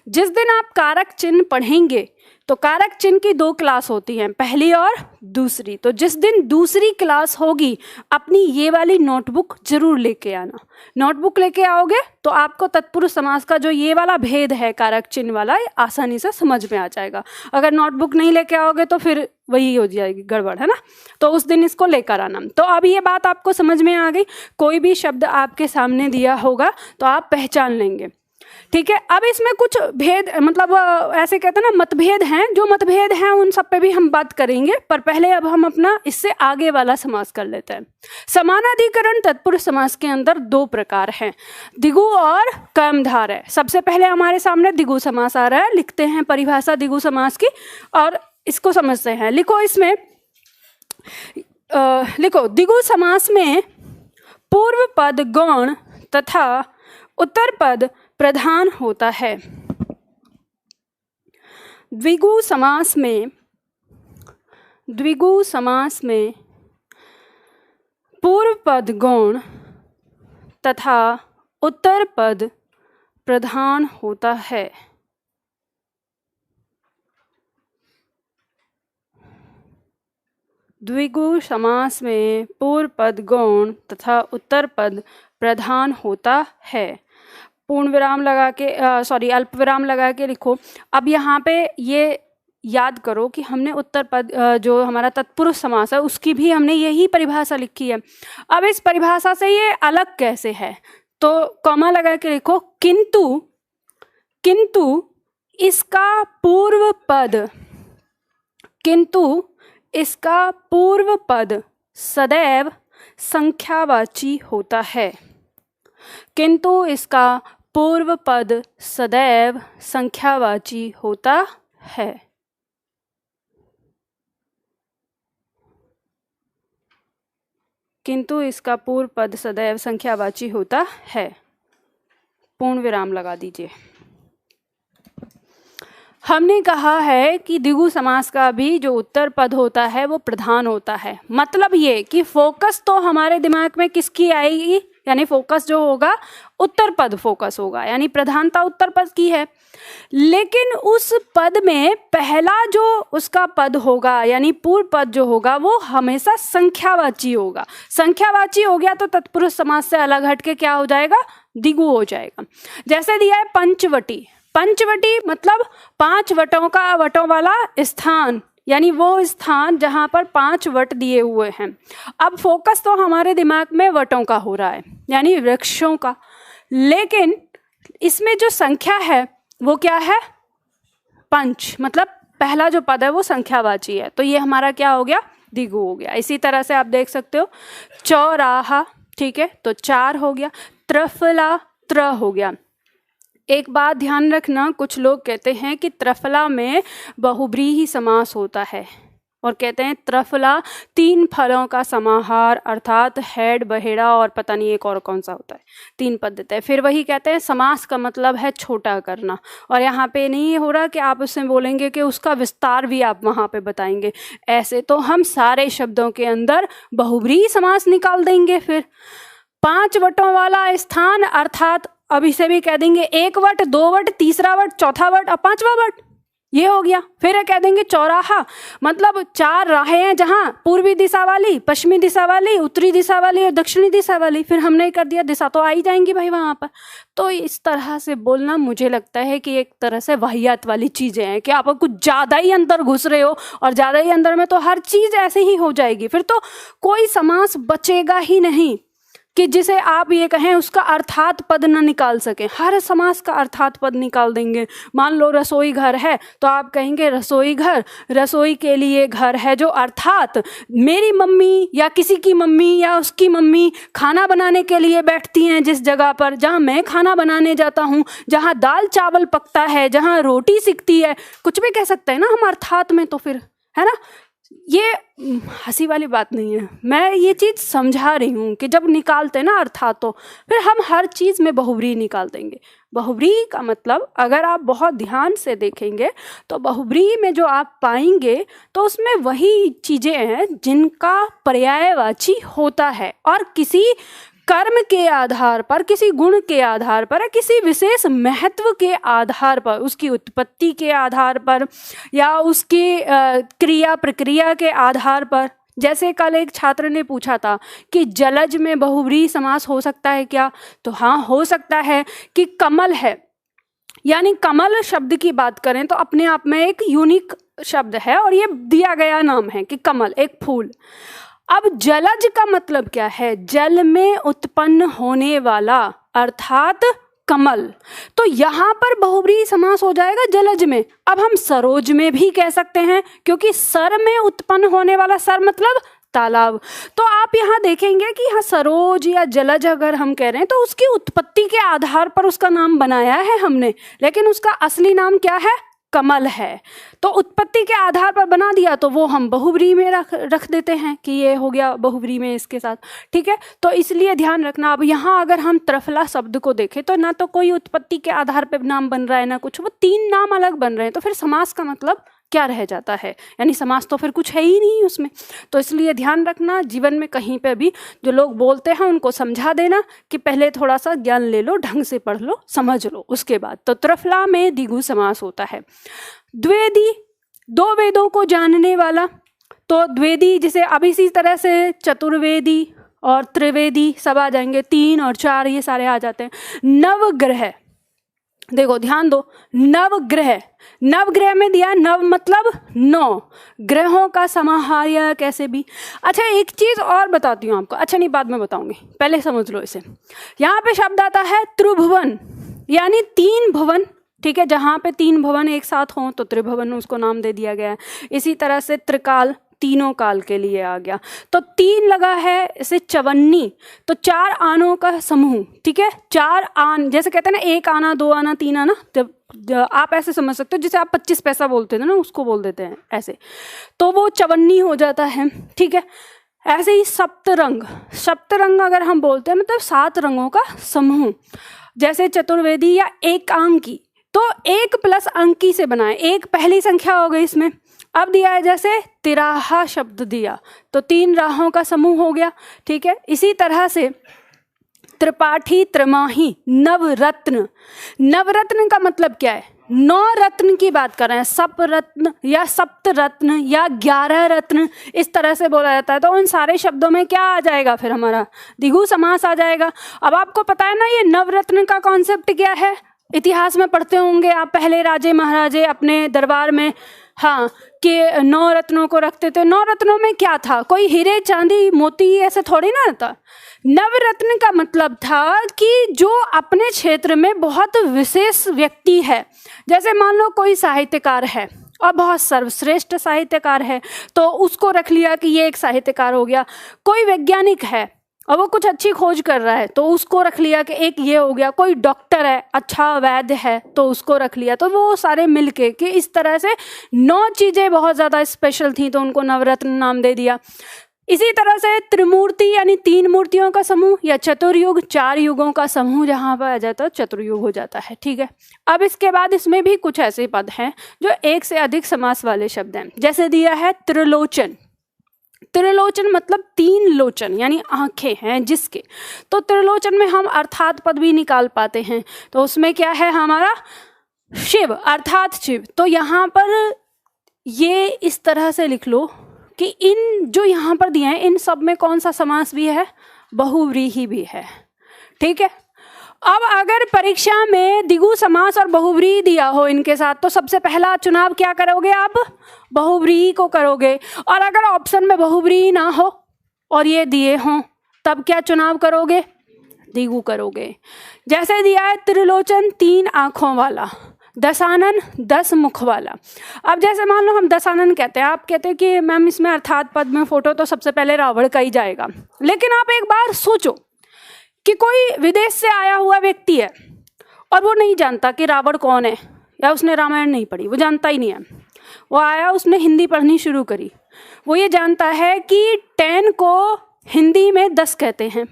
जिस दिन आप कारक चिन्ह पढ़ेंगे तो कारक चिन्ह की 2 क्लास होती हैं, पहली और दूसरी। तो जिस दिन दूसरी क्लास होगी अपनी ये वाली नोटबुक जरूर लेके आना। नोटबुक लेके आओगे तो आपको तत्पुरुष समास का जो ये वाला भेद है कारक चिन्ह वाला, ये आसानी से समझ में आ जाएगा। अगर नोटबुक नहीं लेके आओगे तो फिर वही हो जाएगी गड़बड़, है ना। तो उस दिन इसको लेकर आना। तो अब ये बात आपको समझ में आ गई। कोई भी शब्द आपके सामने दिया होगा तो आप पहचान लेंगे, ठीक है। अब इसमें कुछ भेद, मतलब ऐसे कहते हैं ना मतभेद हैं, जो मतभेद हैं उन सब पे भी हम बात करेंगे। पर पहले अब हम अपना इससे आगे वाला समास कर लेते हैं। समानाधिकरण तत्पुरुष समास के अंदर 2 प्रकार हैं, द्विगु और कर्मधारय। सबसे पहले हमारे सामने द्विगु समास आ रहा है, लिखते हैं परिभाषा द्विगु समास की और इसको समझते हैं। लिखो, इसमें लिखो, द्विगु समास में पूर्व पद गौण तथा उत्तर पद प्रधान होता है। द्विगु समास में पूर्व पद गौण तथा उत्तर पद प्रधान होता है। द्विगु समास में पूर्व पद गौण तथा उत्तर पद प्रधान होता है। पूर्ण विराम लगा के अल्प विराम लगा के लिखो। अब यहाँ पे ये याद करो कि हमने उत्तर पद जो हमारा तत्पुरुष समास है उसकी भी हमने यही परिभाषा लिखी है। अब इस परिभाषा से ये अलग कैसे है, तो कॉमा लगा के लिखो, किंतु इसका पूर्व पद सदैव संख्यावाची होता है। किंतु इसका पूर्व पद सदैव संख्यावाची होता है। किंतु इसका पूर्व पद सदैव संख्यावाची होता है। पूर्ण विराम लगा दीजिए। हमने कहा है कि द्विगु समास का भी जो उत्तर पद होता है वो प्रधान होता है। मतलब ये कि फोकस तो हमारे दिमाग में किसकी आएगी, यानी फोकस जो होगा उत्तर पद फोकस होगा, यानी प्रधानता उत्तर पद की है। लेकिन उस पद में पहला जो उसका पद होगा यानी पूर्व पद जो होगा वो हमेशा संख्यावाची होगा। संख्यावाची हो गया तो तत्पुरुष समास से अलग हटके क्या हो जाएगा, द्विगु हो जाएगा। जैसे दिया है पंचवटी। पंचवटी मतलब 5 वटों वाला स्थान, यानी वो स्थान जहाँ पर 5 वट दिए हुए हैं। अब फोकस तो हमारे दिमाग में वटों का हो रहा है, यानी वृक्षों का, लेकिन इसमें जो संख्या है वो क्या है, 5। मतलब पहला जो पद है वो संख्यावाची है, तो ये हमारा क्या हो गया, द्विगु हो गया। इसी तरह से आप देख सकते हो चौराहा, ठीक है, तो 4 हो गया। त्रिफला, त्र हो गया। एक बात ध्यान रखना, कुछ लोग कहते हैं कि त्रिफला में बहुब्रीहि समास होता है और कहते हैं त्रिफला 3 फलों का समाहार, अर्थात हेड, बहेड़ा और पता नहीं एक और कौन सा होता है, 3 पद देते हैं। फिर वही कहते हैं समास का मतलब है छोटा करना, और यहाँ पे नहीं हो रहा कि आप उससे बोलेंगे कि उसका विस्तार भी आप वहाँ पे बताएंगे। ऐसे तो हम सारे शब्दों के अंदर बहुब्रीहि समास निकाल देंगे। फिर 5 वटों वाला स्थान, अर्थात अब इसे भी कह देंगे 1 वट, 2 वट, तीसरा वट, चौथा वट और 5वां वट, ये हो गया। फिर कह देंगे चौराहा, मतलब 4 राहें हैं जहाँ पूर्वी दिशा वाली, पश्चिमी दिशा वाली, उत्तरी दिशा वाली और दक्षिणी दिशा वाली। फिर हमने कर दिया, दिशा तो आ ही जाएंगी भाई वहाँ पर। तो इस तरह से बोलना मुझे लगता है कि एक तरह से वाहियात वाली चीज़ें हैं कि आप कुछ ज़्यादा ही अंदर घुस रहे हो, और ज़्यादा ही अंदर में तो हर चीज़ ऐसे ही हो जाएगी, फिर तो कोई समास बचेगा ही नहीं। कि जिसे आप ये कहें उसका अर्थात पद न निकाल सकें। हर समास का अर्थात पद निकाल देंगे। मान लो रसोई घर है तो आप कहेंगे रसोई घर, रसोई के लिए घर है, जो अर्थात मेरी मम्मी या किसी की मम्मी या उसकी मम्मी खाना बनाने के लिए बैठती हैं जिस जगह पर, जहाँ मैं खाना बनाने जाता हूँ, जहाँ दाल चावल पकता है, जहाँ रोटी सिकती है, कुछ भी कह सकते हैं ना हम अर्थात में। तो फिर है ना, ये हंसी वाली बात नहीं है, मैं ये चीज़ समझा रही हूँ कि जब निकालते हैं ना अर्थात तो फिर हम हर चीज़ में बहुब्री निकाल देंगे। बहुब्री का मतलब अगर आप बहुत ध्यान से देखेंगे तो बहुब्री में जो आप पाएंगे तो उसमें वही चीज़ें हैं जिनका पर्यायवाची होता है, और किसी कर्म के आधार पर, किसी गुण के आधार पर, किसी विशेष महत्व के आधार पर, उसकी उत्पत्ति के आधार पर या उसकी क्रिया प्रक्रिया के आधार पर। जैसे कल एक छात्र ने पूछा था कि जलज में बहुब्री समास हो सकता है क्या, तो हाँ हो सकता है। कि कमल है, यानी कमल शब्द की बात करें तो अपने आप में एक यूनिक शब्द है और ये दिया गया नाम है कि कमल एक फूल। अब जलज का मतलब क्या है, जल में उत्पन्न होने वाला अर्थात कमल। तो यहाँ पर बहुब्री समास हो जाएगा जलज में। अब हम सरोज में भी कह सकते हैं क्योंकि सर में उत्पन्न होने वाला, सर मतलब तालाब। तो आप यहाँ देखेंगे कि हाँ सरोज या जलज अगर हम कह रहे हैं तो उसकी उत्पत्ति के आधार पर उसका नाम बनाया है हमने, लेकिन उसका असली नाम क्या है, कमल है। तो उत्पत्ति के आधार पर बना दिया तो वो हम बहुब्री में रख देते हैं कि ये हो गया बहुब्री में इसके साथ, ठीक है। तो इसलिए ध्यान रखना। अब यहाँ अगर हम त्रफला शब्द को देखें तो ना तो कोई उत्पत्ति के आधार पर नाम बन रहा है ना कुछ, वो तीन नाम अलग बन रहे हैं, तो फिर समास का मतलब क्या रह जाता है, यानी समास तो फिर कुछ है ही नहीं उसमें। तो इसलिए ध्यान रखना, जीवन में कहीं पे भी जो लोग बोलते हैं उनको समझा देना कि पहले थोड़ा सा ज्ञान ले लो, ढंग से पढ़ लो, समझ लो, उसके बाद। तो त्रफला में द्विगु समास होता है। द्वेदी, दो वेदों को जानने वाला, तो द्वेदी जिसे अब इसी तरह से चतुर्वेदी और त्रिवेदी सब आ जाएंगे, 3 और 4 ये सारे आ जाते हैं। नवग्रह, देखो ध्यान दो, नवग्रह, नवग्रह में दिया, नव मतलब 9 ग्रहों का समाहार कैसे भी। अच्छा एक चीज और बताती हूँ आपको, अच्छा नहीं बाद में बताऊंगी, पहले समझ लो इसे। यहाँ पे शब्द आता है त्रिभुवन, यानी 3 भवन, ठीक है। जहाँ पे 3 भवन एक साथ हों तो त्रिभुवन उसको नाम दे दिया गया है। इसी तरह से त्रिकाल, तीनों काल के लिए आ गया। तो 3 लगा है इसे चवन्नी, तो 4 आनों का समूह, ठीक है। 4 आन, जैसे कहते हैं ना 1 आना, 2 आना, 3 आना, जब आप ऐसे समझ सकते हो जिसे आप 25 पैसा बोलते थे ना उसको बोल देते हैं ऐसे, तो वो चवन्नी हो जाता है, ठीक है। ऐसे ही सप्तरंग, सप्तरंग अगर हम बोलते हैं मतलब 7 रंगों का समूह, जैसे चतुर्वेदी या एकांकी, तो 1 प्लस अंकी से बनाए, 1 पहली संख्या हो गई इसमें। अब दिया है जैसे तिराहा शब्द दिया तो 3 राहों का समूह हो गया, ठीक है। इसी तरह से त्रिपाठी, त्रिमाही, नवरत्न, नवरत्न का मतलब क्या है, 9 रत्न की बात कर रहे हैं, सपरत्न या सप्तरत्न या 11 रत्न, इस तरह से बोला जाता है। तो उन सारे शब्दों में क्या आ जाएगा फिर हमारा द्विगु समास आ जाएगा। अब आपको पता है ना ये नवरत्न का कॉन्सेप्ट क्या है, इतिहास में पढ़ते होंगे आप, पहले राजे महाराजे अपने दरबार में हाँ कि 9 रत्नों को रखते थे। 9 रत्नों में क्या था, कोई हीरे चांदी मोती ऐसे थोड़ी ना था। नवरत्न का मतलब था कि जो अपने क्षेत्र में बहुत विशेष व्यक्ति है, जैसे मान लो कोई साहित्यकार है और बहुत सर्वश्रेष्ठ साहित्यकार है तो उसको रख लिया कि ये एक साहित्यकार हो गया। कोई वैज्ञानिक है और वो कुछ अच्छी खोज कर रहा है तो उसको रख लिया कि एक ये हो गया। कोई डॉक्टर है, अच्छा वैद्य है तो उसको रख लिया। तो वो सारे मिलके कि इस तरह से 9 चीज़ें बहुत ज़्यादा स्पेशल थी तो उनको नवरत्न नाम दे दिया। इसी तरह से त्रिमूर्ति यानी 3 मूर्तियों का समूह, या चतुर्युग 4 युगों का समूह जहाँ पर आ जाता है चतुर्युग हो जाता है, ठीक है। अब इसके बाद इसमें भी कुछ ऐसे पद हैं जो 1 से अधिक समास वाले शब्द हैं। जैसे दिया है त्रिलोचन, त्रिलोचन मतलब 3 लोचन यानी आंखें हैं जिसके, तो त्रिलोचन में हम अर्थात पद भी निकाल पाते हैं। तो उसमें क्या है हमारा शिव अर्थात शिव। तो यहाँ पर ये इस तरह से लिख लो कि इन जो यहाँ पर दिए हैं इन सब में कौन सा समास भी है, बहुव्रीहि भी है, ठीक है। अब अगर परीक्षा में द्विगु समास और बहुव्रीहि दिया हो इनके साथ तो सबसे पहला चुनाव क्या करोगे आप, बहुव्रीहि को करोगे। और अगर ऑप्शन में बहुव्रीहि ना हो और ये दिए हों तब क्या चुनाव करोगे? द्विगु करोगे। जैसे दिया है त्रिलोचन 3 आंखों वाला, दशानन 10 मुख वाला। अब जैसे मान लो हम दशानन कहते हैं, आप कहते हैं कि मैम इसमें अर्थात पद में फोटो तो सबसे पहले रावण का ही जाएगा। लेकिन आप एक बार सोचो कि कोई विदेश से आया हुआ व्यक्ति है और वो नहीं जानता कि रावण कौन है, या उसने रामायण नहीं पढ़ी, वो जानता ही नहीं है। वो आया, उसने हिंदी पढ़नी शुरू करी, वो ये जानता है कि 10 को हिंदी में 10 कहते हैं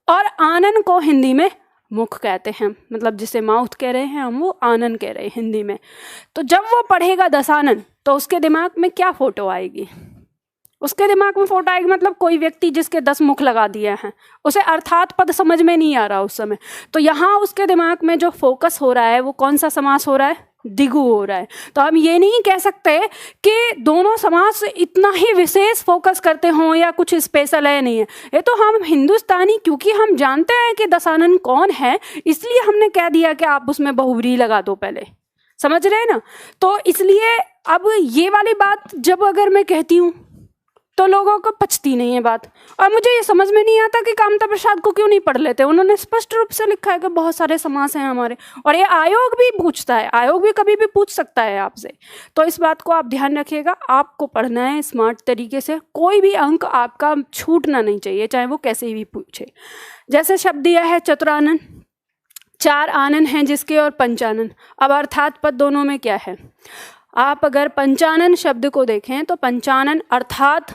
और आनन को हिंदी में मुख कहते हैं, मतलब जिसे माउथ कह रहे हैं हम, वो आनन कह रहे हैं हिंदी में। तो जब वो पढ़ेगा दशानन तो उसके दिमाग में क्या फोटो आएगी? उसके दिमाग में फोटो आएगी, मतलब कोई व्यक्ति जिसके 10 मुख लगा दिए हैं, उसे अर्थात पद समझ में नहीं आ रहा उस समय। तो यहाँ उसके दिमाग में जो फोकस हो रहा है वो कौन सा समास हो रहा है? द्विगु हो रहा है। तो हम ये नहीं कह सकते कि दोनों समास इतना ही विशेष फोकस करते हों या कुछ स्पेशल है, नहीं है। ये तो हम हिंदुस्तानी, क्योंकि हम जानते हैं कि दशानन कौन है, इसलिए हमने कह दिया कि आप उसमें बहुव्रीहि लगा दो पहले, समझ रहे हैं ना। तो इसलिए अब ये वाली बात जब अगर मैं कहती हूँ तो लोगों को पचती नहीं है बात। और मुझे ये समझ में नहीं आता कि कामता प्रसाद को क्यों नहीं पढ़ लेते। उन्होंने स्पष्ट रूप से लिखा है कि बहुत सारे समास हैं हमारे, और ये आयोग भी पूछता है, आयोग भी कभी भी पूछ सकता है आपसे। तो इस बात को आप ध्यान रखिएगा, आपको पढ़ना है स्मार्ट तरीके से, कोई भी अंक आपका छूटना नहीं चाहिए, चाहे वो कैसे भी पूछे। जैसे शब्द दिया है चतुरानन, 4 आनन हैं जिसके और पंचानन। अब अर्थात पद दोनों में क्या है? आप अगर पंचानन शब्द को देखें तो पंचानन अर्थात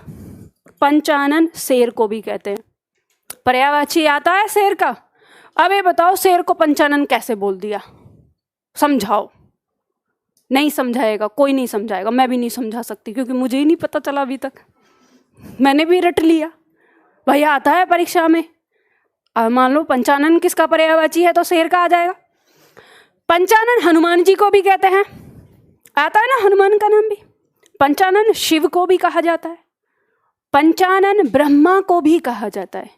पंचानन शेर को भी कहते हैं, पर्यायवाची आता है शेर का। अब ये बताओ शेर को पंचानन कैसे बोल दिया? समझाओ। नहीं समझाएगा, कोई नहीं समझाएगा, मैं भी नहीं समझा सकती क्योंकि मुझे ही नहीं पता चला अभी तक, मैंने भी रट लिया। भैया आता है परीक्षा में, मान लो पंचानन किसका पर्यायवाची है तो शेर का आ जाएगा। पंचानन हनुमान जी को भी कहते हैं, आता है ना हनुमान का नाम भी। पंचानन शिव को भी कहा जाता है, पंचानन ब्रह्मा को भी कहा जाता है,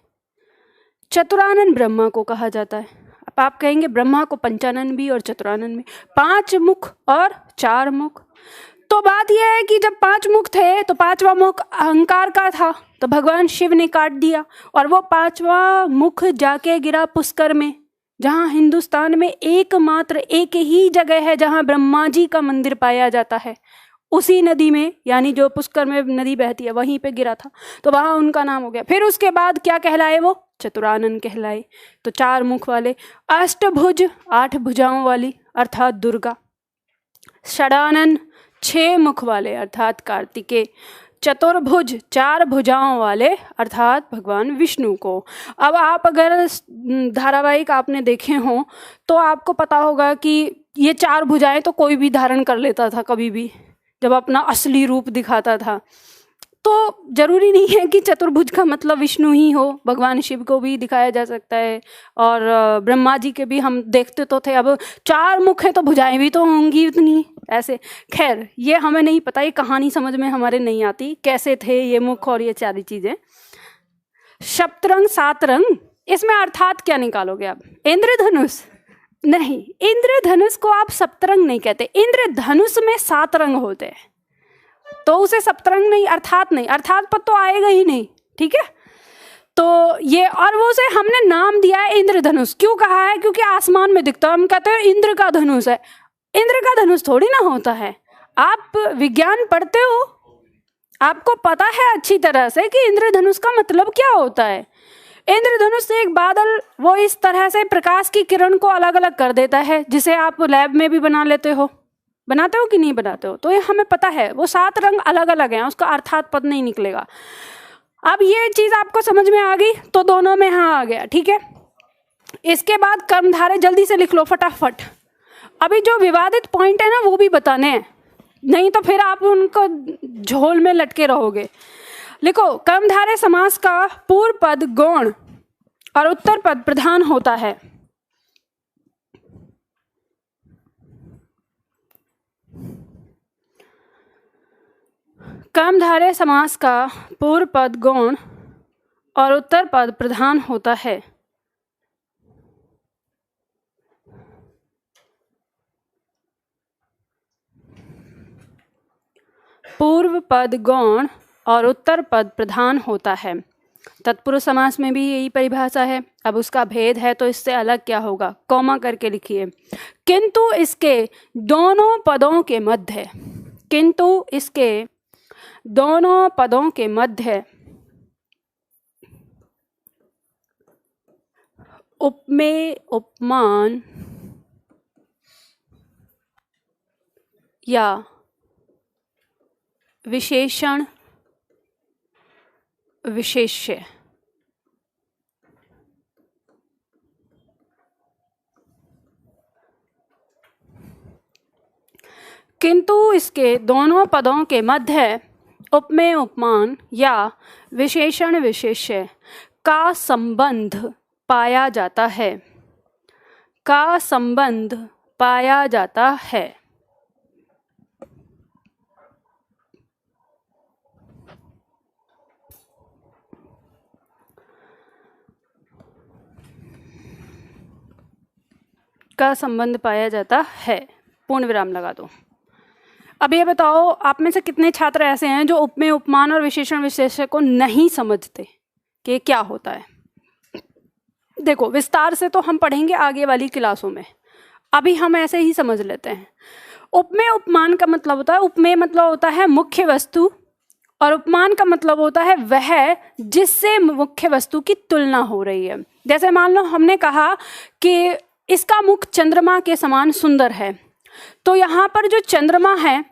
चतुरानन ब्रह्मा को कहा जाता है। अब आप कहेंगे ब्रह्मा को पंचानन भी और चतुरानन भी, 5 मुख और 4 मुख। तो बात यह है कि जब 5 मुख थे तो 5वां मुख अहंकार का था, तो भगवान शिव ने काट दिया और वो 5वां मुख जाके गिरा पुष्कर में, जहाँ हिंदुस्तान में एकमात्र एक ही जगह है जहाँ ब्रह्मा जी का मंदिर पाया जाता है, उसी नदी में, यानी जो पुष्कर में नदी बहती है वहीं पे गिरा था, तो वहाँ उनका नाम हो गया। फिर उसके बाद क्या कहलाए? वो चतुरानन कहलाए। तो 4 मुख वाले। अष्टभुज 8 भुजाओं वाली अर्थात दुर्गा। षडानन 6 मुख वाले अर्थात कार्तिकेय। चतुर्भुज 4 भुजाओं वाले अर्थात भगवान विष्णु को। अब आप अगर धारावाहिक आपने देखे हों तो आपको पता होगा कि ये 4 भुजाएं तो कोई भी धारण कर लेता था कभी भी, जब अपना असली रूप दिखाता था। तो जरूरी नहीं है कि चतुर्भुज का मतलब विष्णु ही हो, भगवान शिव को भी दिखाया जा सकता है, और ब्रह्मा जी के भी हम देखते तो थे। अब 4 मुख है तो भुजाएं भी तो होंगी उतनी, ऐसे। खैर ये हमें नहीं पता, ये कहानी समझ में हमारे नहीं आती कैसे थे ये मुख और ये सारी चीजें। सप्तरंग 7 रंग, इसमें अर्थात क्या निकालोगे आप? इंद्रधनुष नहीं, इंद्रधनुष को आप सप्तरंग नहीं कहते, इंद्रधनुष में 7 रंग होते हैं, तो उसे सप्तरंग नहीं, अर्थात नहीं, अर्थात पद तो आएगा ही नहीं, ठीक है। तो ये, और वो से हमने नाम दिया है इंद्रधनुष। क्यों कहा है? क्योंकि आसमान में दिखता है, हम कहते हैं इंद्र का धनुष है। इंद्र का धनुष थोड़ी ना होता है। आप विज्ञान पढ़ते हो, आपको पता है अच्छी तरह से कि इंद्रधनुष का मतलब क्या होता है। इंद्रधनुष से एक बादल वो इस तरह से प्रकाश की किरण को अलग अलग कर देता है, जिसे आप लैब में भी बना लेते हो, बनाते हो कि नहीं बनाते हो, तो ये हमें पता है। वो 7 रंग अलग अलग हैं, उसका अर्थात पद नहीं निकलेगा। अब ये चीज आपको समझ में आ गई तो दोनों में हाँ आ गया, ठीक है। इसके बाद कर्मधारय जल्दी से लिख लो फटाफट। अभी जो विवादित पॉइंट है ना वो भी बताने हैं, नहीं तो फिर आप उनको झोल में लटके रहोगे। लिखो, कर्मधारय समास का पूर्व पद गौण और उत्तर पद प्रधान होता है। कर्मधारय समास का पूर्व पद गौण और उत्तर पद प्रधान होता है। पूर्व पद गौण और उत्तर पद प्रधान होता है। तत्पुरुष समास में भी यही परिभाषा है। अब उसका भेद है तो इससे अलग क्या होगा, कॉमा करके लिखिए। किंतु इसके दोनों पदों के मध्य, किंतु इसके दोनों पदों के मध्य उपमेय उपमान या विशेषण विशेष्य किंतु इसके दोनों पदों के मध्य उपमेय उपमान या विशेषण विशेष्य का संबंध पाया जाता है, का संबंध पाया जाता है। का संबंध पाया जाता है, पूर्ण विराम लगा दो। अब ये बताओ, आप में से कितने छात्र ऐसे हैं जो उपमेय उपमान और विशेषण विशेष्य को नहीं समझते कि क्या होता है। देखो, विस्तार से तो हम पढ़ेंगे आगे वाली क्लासों में, अभी हम ऐसे ही समझ लेते हैं। उपमेय उपमान का मतलब होता है, उपमेय मतलब होता है मुख्य वस्तु, और उपमान का मतलब होता है वह जिससे मुख्य वस्तु की तुलना हो रही है। जैसे मान लो हमने कहा कि इसका मुख चंद्रमा के समान सुंदर है, तो यहाँ पर जो चंद्रमा है,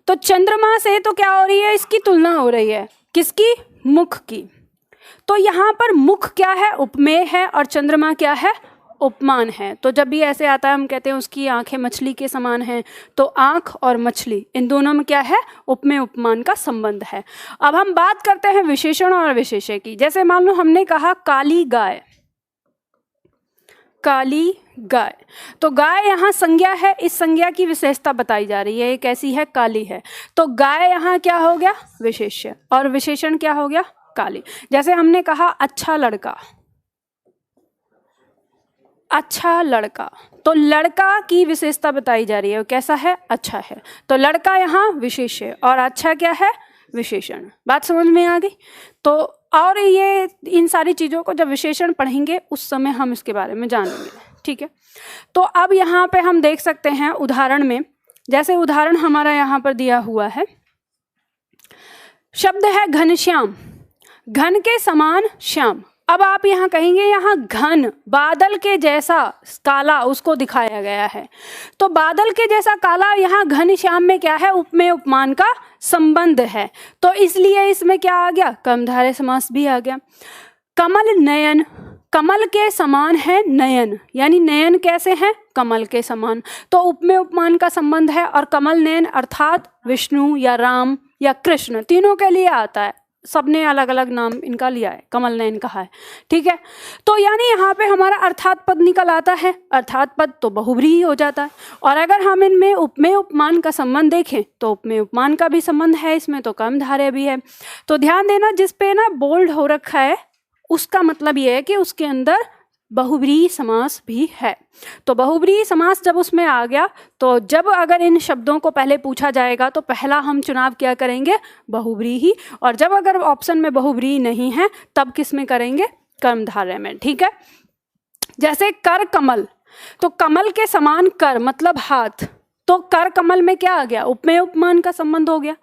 तो चंद्रमा से तो क्या हो रही है, इसकी तुलना हो रही है, किसकी, मुख की। तो यहाँ पर मुख क्या है, उपमेय है, और चंद्रमा क्या है, उपमान है। तो जब भी ऐसे आता है हम कहते हैं उसकी आंखें मछली के समान हैं, तो आंख और मछली इन दोनों में क्या है, उपमेय उपमान का संबंध है। अब हम बात करते हैं विशेषण और विशेष्य की। जैसे मान लो हमने कहा काली गाय, काली गाय, तो गाय यहाँ संज्ञा है, इस संज्ञा की विशेषता बताई जा रही है, ये कैसी है, काली है। तो गाय यहाँ क्या हो गया, विशेष्य, और विशेषण क्या हो गया, काली। जैसे हमने कहा अच्छा लड़का, अच्छा लड़का, तो लड़का की विशेषता बताई जा रही है, कैसा है, अच्छा है। तो लड़का यहाँ विशेष्य और अच्छा क्या है, विशेषण। बात समझ में आ गई। तो और ये इन सारी चीज़ों को जब विशेषण पढ़ेंगे उस समय हम इसके बारे में जानेंगे, ठीक है। तो अब यहाँ पे हम देख सकते हैं उदाहरण में, जैसे उदाहरण हमारा यहाँ पर दिया हुआ है, शब्द है घनश्याम, घन के समान श्याम। अब आप यहाँ कहेंगे यहाँ घन बादल के जैसा काला उसको दिखाया गया है, तो बादल के जैसा काला यहाँ घन श्याम में क्या है, उपमेय उपमान का संबंध है, तो इसलिए इसमें क्या आ गया, कर्मधारय समास भी आ गया। कमल नयन, कमल के समान है नयन, यानी नयन कैसे हैं, कमल के समान, तो उपमेय उपमान का संबंध है। और कमल नयन अर्थात विष्णु या राम या कृष्ण तीनों के लिए आता है, सबने अलग अलग नाम इनका लिया है, कमल नयन कहा है, ठीक है। तो यानी यहाँ पे हमारा अर्थात पद निकल आता है, अर्थात पद तो बहुब्रीहि हो जाता है। और अगर हम इनमें उपमेय उपमान का संबंध देखें तो उपमेय उपमान का भी संबंध है इसमें, तो कर्मधारय भी है। तो ध्यान देना, जिस पे ना बोल्ड हो रखा है उसका मतलब ये है कि उसके अंदर बहुब्रीहि समास भी है। तो बहुब्रीहि समास जब उसमें आ गया, तो जब अगर इन शब्दों को पहले पूछा जाएगा तो पहला हम चुनाव क्या करेंगे, बहुब्रीहि, और जब अगर ऑप्शन में बहुब्रीहि नहीं है तब किस में करेंगे, कर्मधारय में, ठीक है। जैसे कर कमल, तो कमल के समान कर मतलब हाथ, तो कर कमल में क्या आ गया, उपमेय उपमान का संबंध हो गया।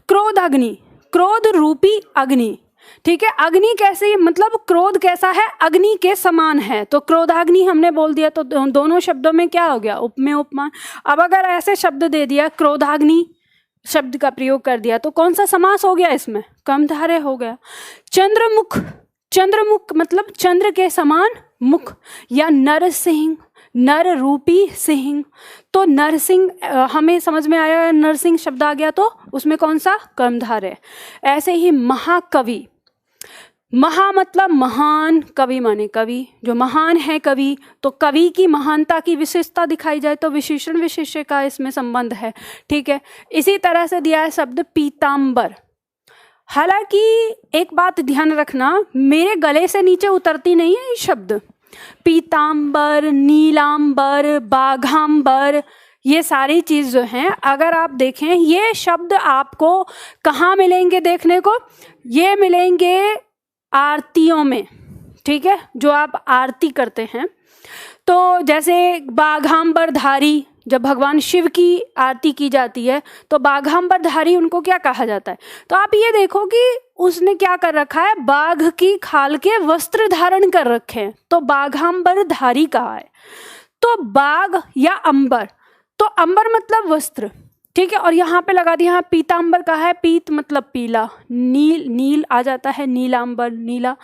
क्रोध अग्नि, क्रोध रूपी अग्नि, ठीक है। अग्नि कैसी, मतलब क्रोध कैसा है, अग्नि के समान है, तो क्रोधाग्नि हमने बोल दिया, तो दोनों शब्दों में क्या हो गया, उपमेय उपमान। अब अगर ऐसे शब्द दे दिया, क्रोधाग्नि शब्द का प्रयोग कर दिया, तो कौन सा समास हो गया इसमें, कर्मधारय हो गया। चंद्रमुख, चंद्रमुख मतलब चंद्र के समान मुख, या नरसिंह, नर रूपी सिंह, तो नरसिंह हमें समझ में आया, नरसिंह शब्द आ गया तो उसमें कौन सा, कर्मधारय। ऐसे ही महाकवि, महा मतलब महान, कवि माने कवि, जो महान है कवि, तो कवि की महानता की विशेषता दिखाई जाए तो विशेषण विशेष्य का इसमें संबंध है, ठीक है। इसी तरह से दिया है शब्द पीताम्बर। हालांकि एक बात ध्यान रखना, मेरे गले से नीचे उतरती नहीं है ये शब्द, पीताम्बर, नीलांबर, बाघांबर, ये सारी चीज़ जो हैं अगर आप देखें, ये शब्द आपको कहाँ मिलेंगे देखने को, ये मिलेंगे आरतियों में, ठीक है, जो आप आरती करते हैं, तो जैसे बाघांबरधारी, जब भगवान शिव की आरती की जाती है तो बाघांबरधारी उनको क्या कहा जाता है? तो आप ये देखो कि उसने क्या कर रखा है, बाघ की खाल के वस्त्र धारण कर रखे हैं, तो बाघांबरधारी कहा है। तो बाघ या अंबर, तो अंबर मतलब वस्त्र, ठीक है, और यहाँ पे लगा दिया पीतांबर कहा है, पीत मतलब पीला, नील, नील आ जाता है, नीलांबर, नीला।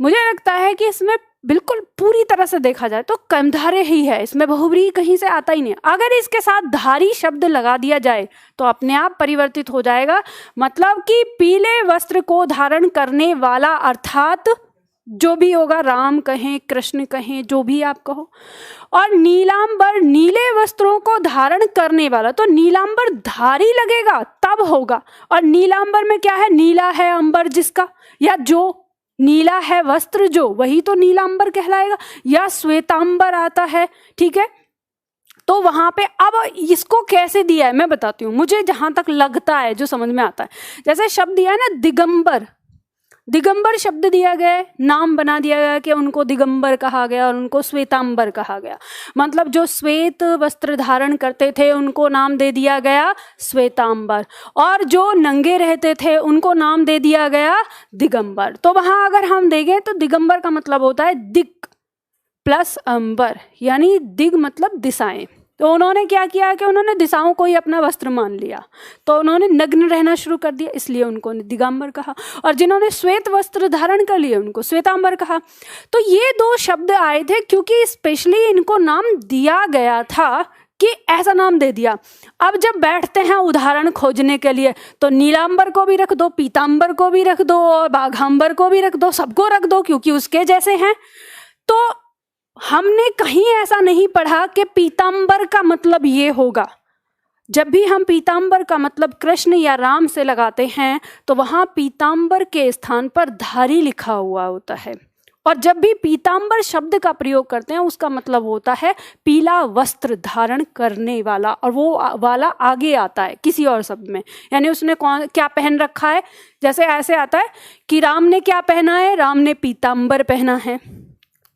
मुझे लगता है कि इसमें बिल्कुल पूरी तरह से देखा जाए तो कर्मधारय ही है, इसमें बहुव्रीहि कहीं से आता ही नहीं। अगर इसके साथ धारी शब्द लगा दिया जाए तो अपने आप परिवर्तित हो जाएगा, मतलब कि पीले वस्त्र को धारण करने वाला, अर्थात जो भी होगा, राम कहें, कृष्ण कहें, जो भी आप कहो। और नीलांबर, नीले वस्त्रों को धारण करने वाला, तो नीलांबर धारी लगेगा तब होगा। और नीलांबर में क्या है, नीला है अंबर जिसका, या जो नीला है वस्त्र जो, वही तो नीलांबर कहलाएगा। या श्वेतांबर आता है, ठीक है। तो वहां पे अब इसको कैसे दिया है मैं बताती हूँ, मुझे जहां तक लगता है, जो समझ में आता है, जैसे शब्द दिया है ना दिगंबर, दिगंबर शब्द दिया गया है, नाम बना दिया गया कि उनको दिगंबर कहा गया और उनको श्वेतांबर कहा गया, मतलब जो श्वेत वस्त्र धारण करते थे उनको नाम दे दिया गया श्वेतांबर, और जो नंगे रहते थे उनको नाम दे दिया गया दिगंबर। तो वहां अगर हम देखें तो दिगंबर का मतलब होता है दिक प्लस अंबर, यानी दिग मतलब दिशाएं। तो उन्होंने क्या किया कि उन्होंने दिशाओं को ही अपना वस्त्र मान लिया, तो उन्होंने नग्न रहना शुरू कर दिया, इसलिए उनको दिगंबर कहा। और जिन्होंने श्वेत वस्त्र धारण कर लिए उनको श्वेतांबर कहा। तो ये दो शब्द आए थे क्योंकि स्पेशली इनको नाम दिया गया था कि ऐसा नाम दे दिया। अब जब बैठते हैं उदाहरण खोजने के लिए तो नीलांबर को भी रख दो, पीतांबर को भी रख दो, और बाघांबर को भी रख दो, सबको रख दो क्योंकि उसके जैसे हैं। तो हमने कहीं ऐसा नहीं पढ़ा कि पीतांबर का मतलब ये होगा। जब भी हम पीतांबर का मतलब कृष्ण या राम से लगाते हैं तो वहां पीतांबर के स्थान पर धारी लिखा हुआ होता है, और जब भी पीतांबर शब्द का प्रयोग करते हैं उसका मतलब होता है पीला वस्त्र धारण करने वाला, और वो वाला आगे आता है किसी और शब्द में, यानी उसने कौन क्या पहन रखा है। जैसे ऐसे आता है कि राम ने क्या पहना है, राम ने पीतांबर पहना है।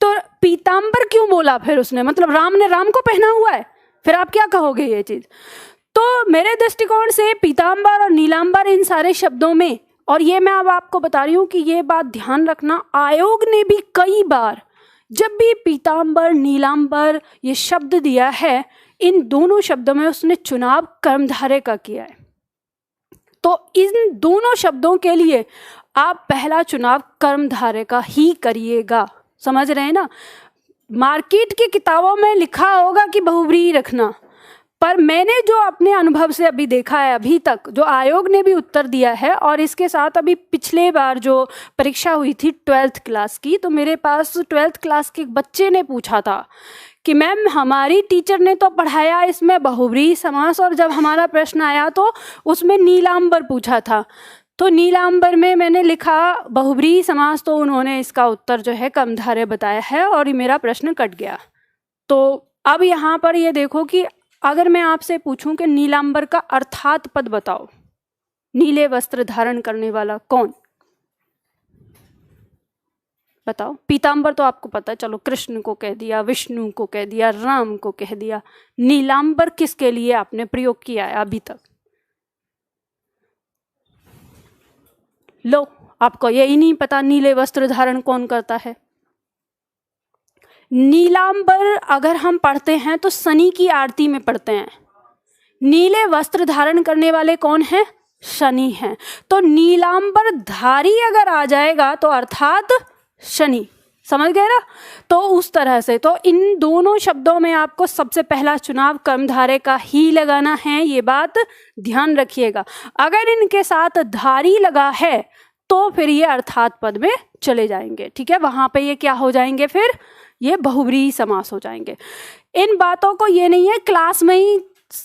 तो पीतांबर क्यों बोला फिर उसने, मतलब राम ने राम को पहना हुआ है, फिर आप क्या कहोगे ये चीज। तो मेरे दृष्टिकोण से पीतांबर और नीलांबर इन सारे शब्दों में, और ये मैं अब आपको बता रही हूँ कि ये बात ध्यान रखना, आयोग ने भी कई बार जब भी पीतांबर नीलांबर ये शब्द दिया है, इन दोनों शब्दों में उसने चुनाव कर्मधारय का किया है। तो इन दोनों शब्दों के लिए आप पहला चुनाव कर्मधारय का ही करिएगा, समझ रहे हैं ना। मार्केट की किताबों में लिखा होगा कि बहुव्रीहि रखना, पर मैंने जो अपने अनुभव से अभी देखा है, अभी तक जो आयोग ने भी उत्तर दिया है, और इसके साथ अभी पिछले बार जो परीक्षा हुई थी 12th क्लास की, तो मेरे पास 12th क्लास के एक बच्चे ने पूछा था कि मैम हमारी टीचर ने तो पढ़ाया इसमें बहुव्रीहि समास, और जब हमारा प्रश्न आया तो उसमें नीलांबर पूछा था, तो नीलांबर में मैंने लिखा बहुव्रीहि समास, तो उन्होंने इसका उत्तर जो है कर्मधारय बताया है और मेरा प्रश्न कट गया। तो अब यहाँ पर ये देखो कि अगर मैं आपसे पूछूं कि नीलांबर का अर्थात पद बताओ, नीले वस्त्र धारण करने वाला कौन, बताओ। पीतांबर तो आपको पता है, चलो कृष्ण को कह दिया, विष्णु को कह दिया, राम को कह दिया। नीलांबर किसके लिए आपने प्रयोग किया है अभी तक? लो, आपको यही नहीं पता नीले वस्त्र धारण कौन करता है। नीलांबर अगर हम पढ़ते हैं तो शनि की आरती में पढ़ते हैं। नीले वस्त्र धारण करने वाले कौन हैं? शनि हैं। तो नीलांबर धारी अगर आ जाएगा तो अर्थात शनि, समझ गए ना। तो उस तरह से तो इन दोनों शब्दों में आपको सबसे पहला चुनाव कर्मधारय का ही लगाना है, ये बात ध्यान रखिएगा। अगर इनके साथ धारी लगा है तो फिर ये अर्थात पद में चले जाएंगे, ठीक है। वहां पे ये क्या हो जाएंगे, फिर ये बहुव्रीहि समास हो जाएंगे। इन बातों को ये नहीं है क्लास में ही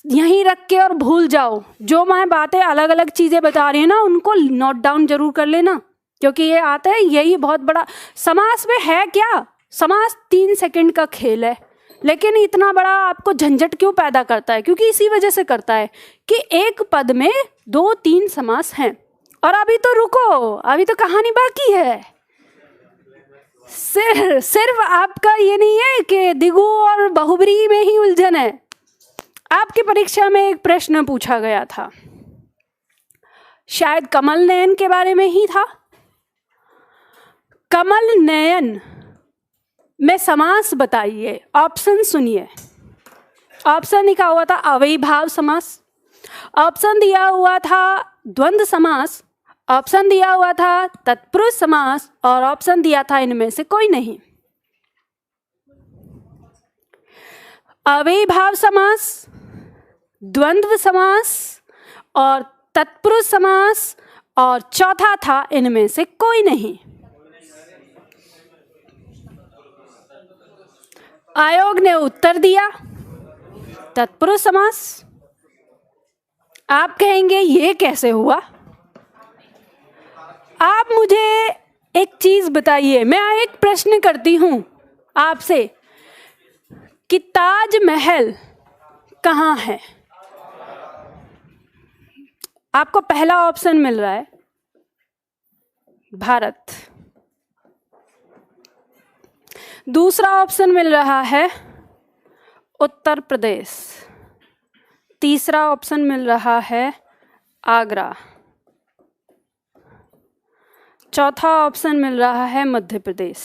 यहीं रख के और भूल जाओ। जो मैं बातें अलग अलग चीजें बता रही हूँ ना, उनको नोट डाउन जरूर कर लेना, क्योंकि ये आता है, यही बहुत बड़ा समास में है। क्या समास 3 सेकंड का खेल है, लेकिन इतना बड़ा आपको झंझट क्यों पैदा करता है? क्योंकि इसी वजह से करता है कि एक पद में 2-3 समास हैं। और अभी तो रुको, अभी तो कहानी बाकी है। सिर्फ आपका ये नहीं है कि दिगु और बहुब्री में ही उलझन है। आपकी परीक्षा में एक प्रश्न पूछा गया था, शायद कमल नयन के बारे में ही था। कमल नयन में समास बताइए। ऑप्शन सुनिए। ऑप्शन लिखा हुआ था अव्ययीभाव समास, ऑप्शन दिया हुआ था द्वंद्व समास, ऑप्शन दिया हुआ था तत्पुरुष समास, और ऑप्शन दिया था इनमें से कोई नहीं। अव्ययीभाव समास, द्वंद्व समास और तत्पुरुष समास, और चौथा था इनमें से कोई नहीं। आयोग ने उत्तर दिया तत्पुरुष समास। आप कहेंगे ये कैसे हुआ? आप मुझे एक चीज बताइए, मैं एक प्रश्न करती हूं आपसे कि ताजमहल कहाँ है? आपको पहला ऑप्शन मिल रहा है भारत, दूसरा ऑप्शन मिल रहा है उत्तर प्रदेश, तीसरा ऑप्शन मिल रहा है आगरा, चौथा ऑप्शन मिल रहा है मध्य प्रदेश।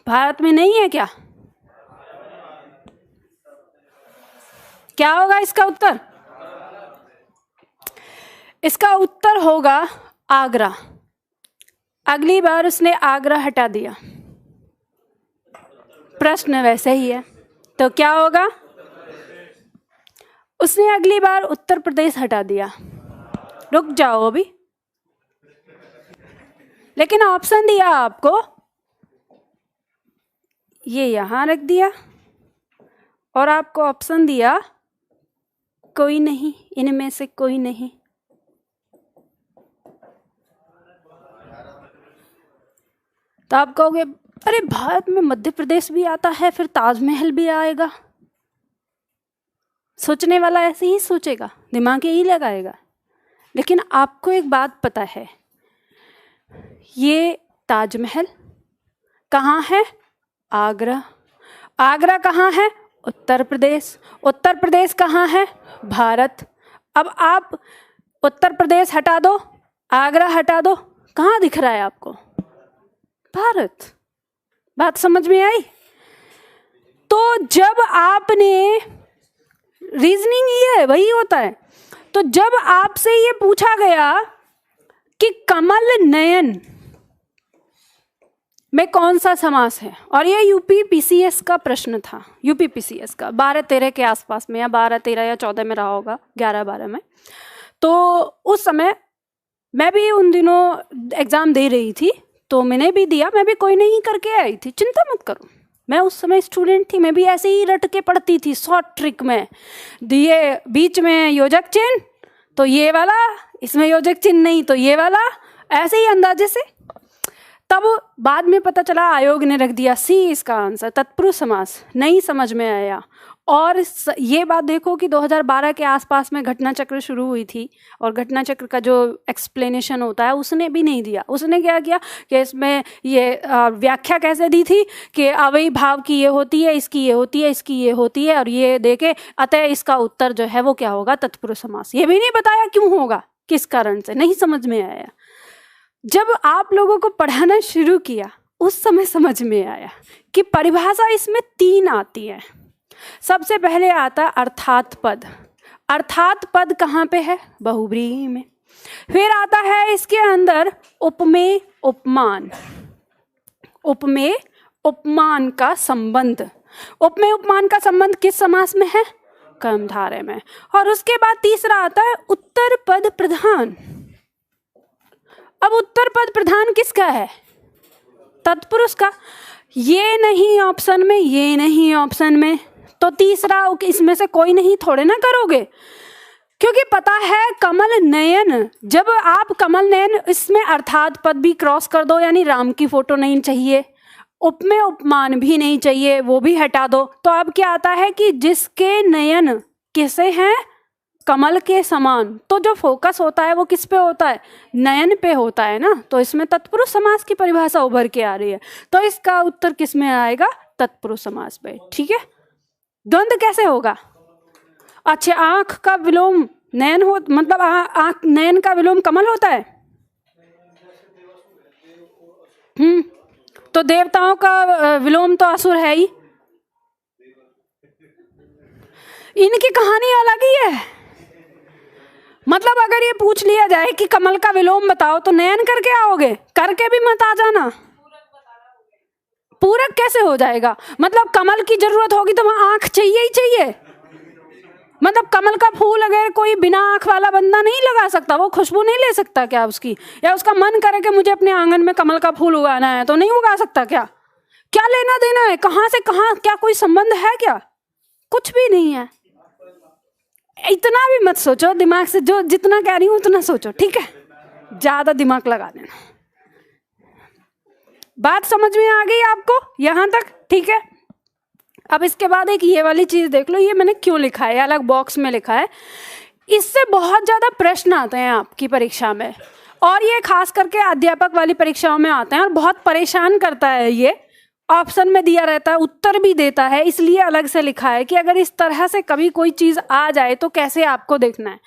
भारत में नहीं है क्या? क्या होगा इसका उत्तर? इसका उत्तर होगा आगरा। अगली बार उसने आगरा हटा दिया, प्रश्न वैसे ही है, तो क्या होगा? उसने अगली बार उत्तर प्रदेश हटा दिया। रुक जाओ अभी, लेकिन ऑप्शन दिया आपको, ये यहां रख दिया, और आपको ऑप्शन दिया कोई नहीं, इनमें से कोई नहीं। तो आप कहोगे अरे भारत में मध्य प्रदेश भी आता है, फिर ताजमहल भी आएगा। सोचने वाला ऐसे ही सोचेगा, दिमाग यही लगाएगा। लेकिन आपको एक बात पता है, ये ताजमहल कहाँ है? आगरा। आगरा कहाँ है? उत्तर प्रदेश। उत्तर प्रदेश कहाँ है? भारत। अब आप उत्तर प्रदेश हटा दो, आगरा हटा दो, कहाँ दिख रहा है आपको? भारत। बात समझ में आई? तो जब आपने, रीजनिंग ये है, वही होता है। तो जब आपसे ये पूछा गया कि कमल नयन में कौन सा समास है, और ये यूपी पीसीएस का प्रश्न था, यूपी पीसीएस का 12-13 के आसपास में, या 12-13 या 14 में रहा होगा, 11-12 में। तो उस समय मैं भी उन दिनों एग्ज़ाम दे रही थी, तो मैंने भी दिया, मैं भी कोई नहीं करके आई थी, चिंता मत करो। मैं उस समय स्टूडेंट थी, मैं भी ऐसे ही रट के पढ़ती थी, शॉर्ट ट्रिक में दिए, बीच में योजक चिन्ह तो ये वाला, इसमें योजक चिन्ह नहीं तो ये वाला, ऐसे ही अंदाजे से। तब बाद में पता चला आयोग ने रख दिया सी इसका आंसर, तत्पुरुष समास। नहीं समझ में आया। और ये बात देखो कि 2012 के आसपास में घटना चक्र शुरू हुई थी, और घटना चक्र का जो एक्सप्लेनेशन होता है उसने भी नहीं दिया। उसने क्या किया कि इसमें ये व्याख्या कैसे दी थी कि अव्ययी भाव की ये होती है, इसकी ये होती है, इसकी ये होती है, और ये देके अतः इसका उत्तर जो है वो क्या होगा? तत्पुरुष समास। ये भी नहीं बताया क्यों होगा, किस कारण से, नहीं समझ में आया। जब आप लोगों को पढ़ाना शुरू किया उस समय समझ में आया कि परिभाषा इसमें 3 आती है। सबसे पहले आता अर्थात पद। अर्थात पद कहाँ पे है? बहुब्रीहि में। फिर आता है इसके अंदर उपमेय उपमान। उपमेय उपमान का संबंध। उपमेय उपमान का संबंध किस समास में है? कर्मधारय में। और उसके बाद तीसरा आता है उत्तर पद प्रधान। अब उत्तर पद प्रधान किसका है? तत्पुरुष का। ये नहीं ऑप्शन में, ये नहीं ऑप्शन में, तो तीसरा इसमें से कोई नहीं थोड़े ना करोगे, क्योंकि पता है कमल नयन, जब आप कमल नयन, इसमें अर्थात पद भी क्रॉस कर दो, यानी राम की फोटो नहीं चाहिए, उपमेय उपमान भी नहीं चाहिए, वो भी हटा दो, तो अब क्या आता है कि जिसके नयन किसे हैं? कमल के समान, तो जो फोकस होता है वो किस पे होता है, नयन पे होता है ना, तो इसमें तत्पुरुष समास की परिभाषा उभर के आ रही है, तो इसका उत्तर किस में आएगा, तत्पुरुष समास पे। ठीक है, द्वंद्व कैसे होगा, अच्छा आंख का विलोम नयन हो, मतलब आंख नयन का विलोम कमल होता है, तो देवताओं का विलोम तो असुर है ही, इनकी कहानी अलग ही है। मतलब अगर ये पूछ लिया जाए कि कमल का विलोम बताओ तो नयन करके आओगे, करके भी मत आ जाना, पूरक कैसे हो जाएगा, मतलब कमल की जरूरत होगी तो वहां आंख चाहिए ही चाहिए, मतलब कमल का फूल अगर कोई बिना आंख वाला बंदा नहीं लगा सकता, वो खुशबू नहीं ले सकता क्या उसकी, या उसका मन करे कि मुझे अपने आंगन में कमल का फूल उगाना है तो नहीं उगा सकता क्या, क्या लेना देना है, कहां से कहां, क्या कोई संबंध है क्या, कुछ भी नहीं है। इतना भी मत सोचो, दिमाग से जो जितना कह रही हूं उतना सोचो, ठीक है, ज्यादा दिमाग लगा देना। बात समझ में आ गई आपको यहां तक, ठीक है। अब इसके बाद एक ये वाली चीज देख लो, ये मैंने क्यों लिखा है, अलग बॉक्स में लिखा है, इससे बहुत ज्यादा प्रश्न आते हैं आपकी परीक्षा में, और ये खास करके अध्यापक वाली परीक्षाओं में आते हैं और बहुत परेशान करता है। ये ऑप्शन में दिया रहता है, उत्तर भी देता है, इसलिए अलग से लिखा है कि अगर इस तरह से कभी कोई चीज आ जाए तो कैसे आपको देखना है।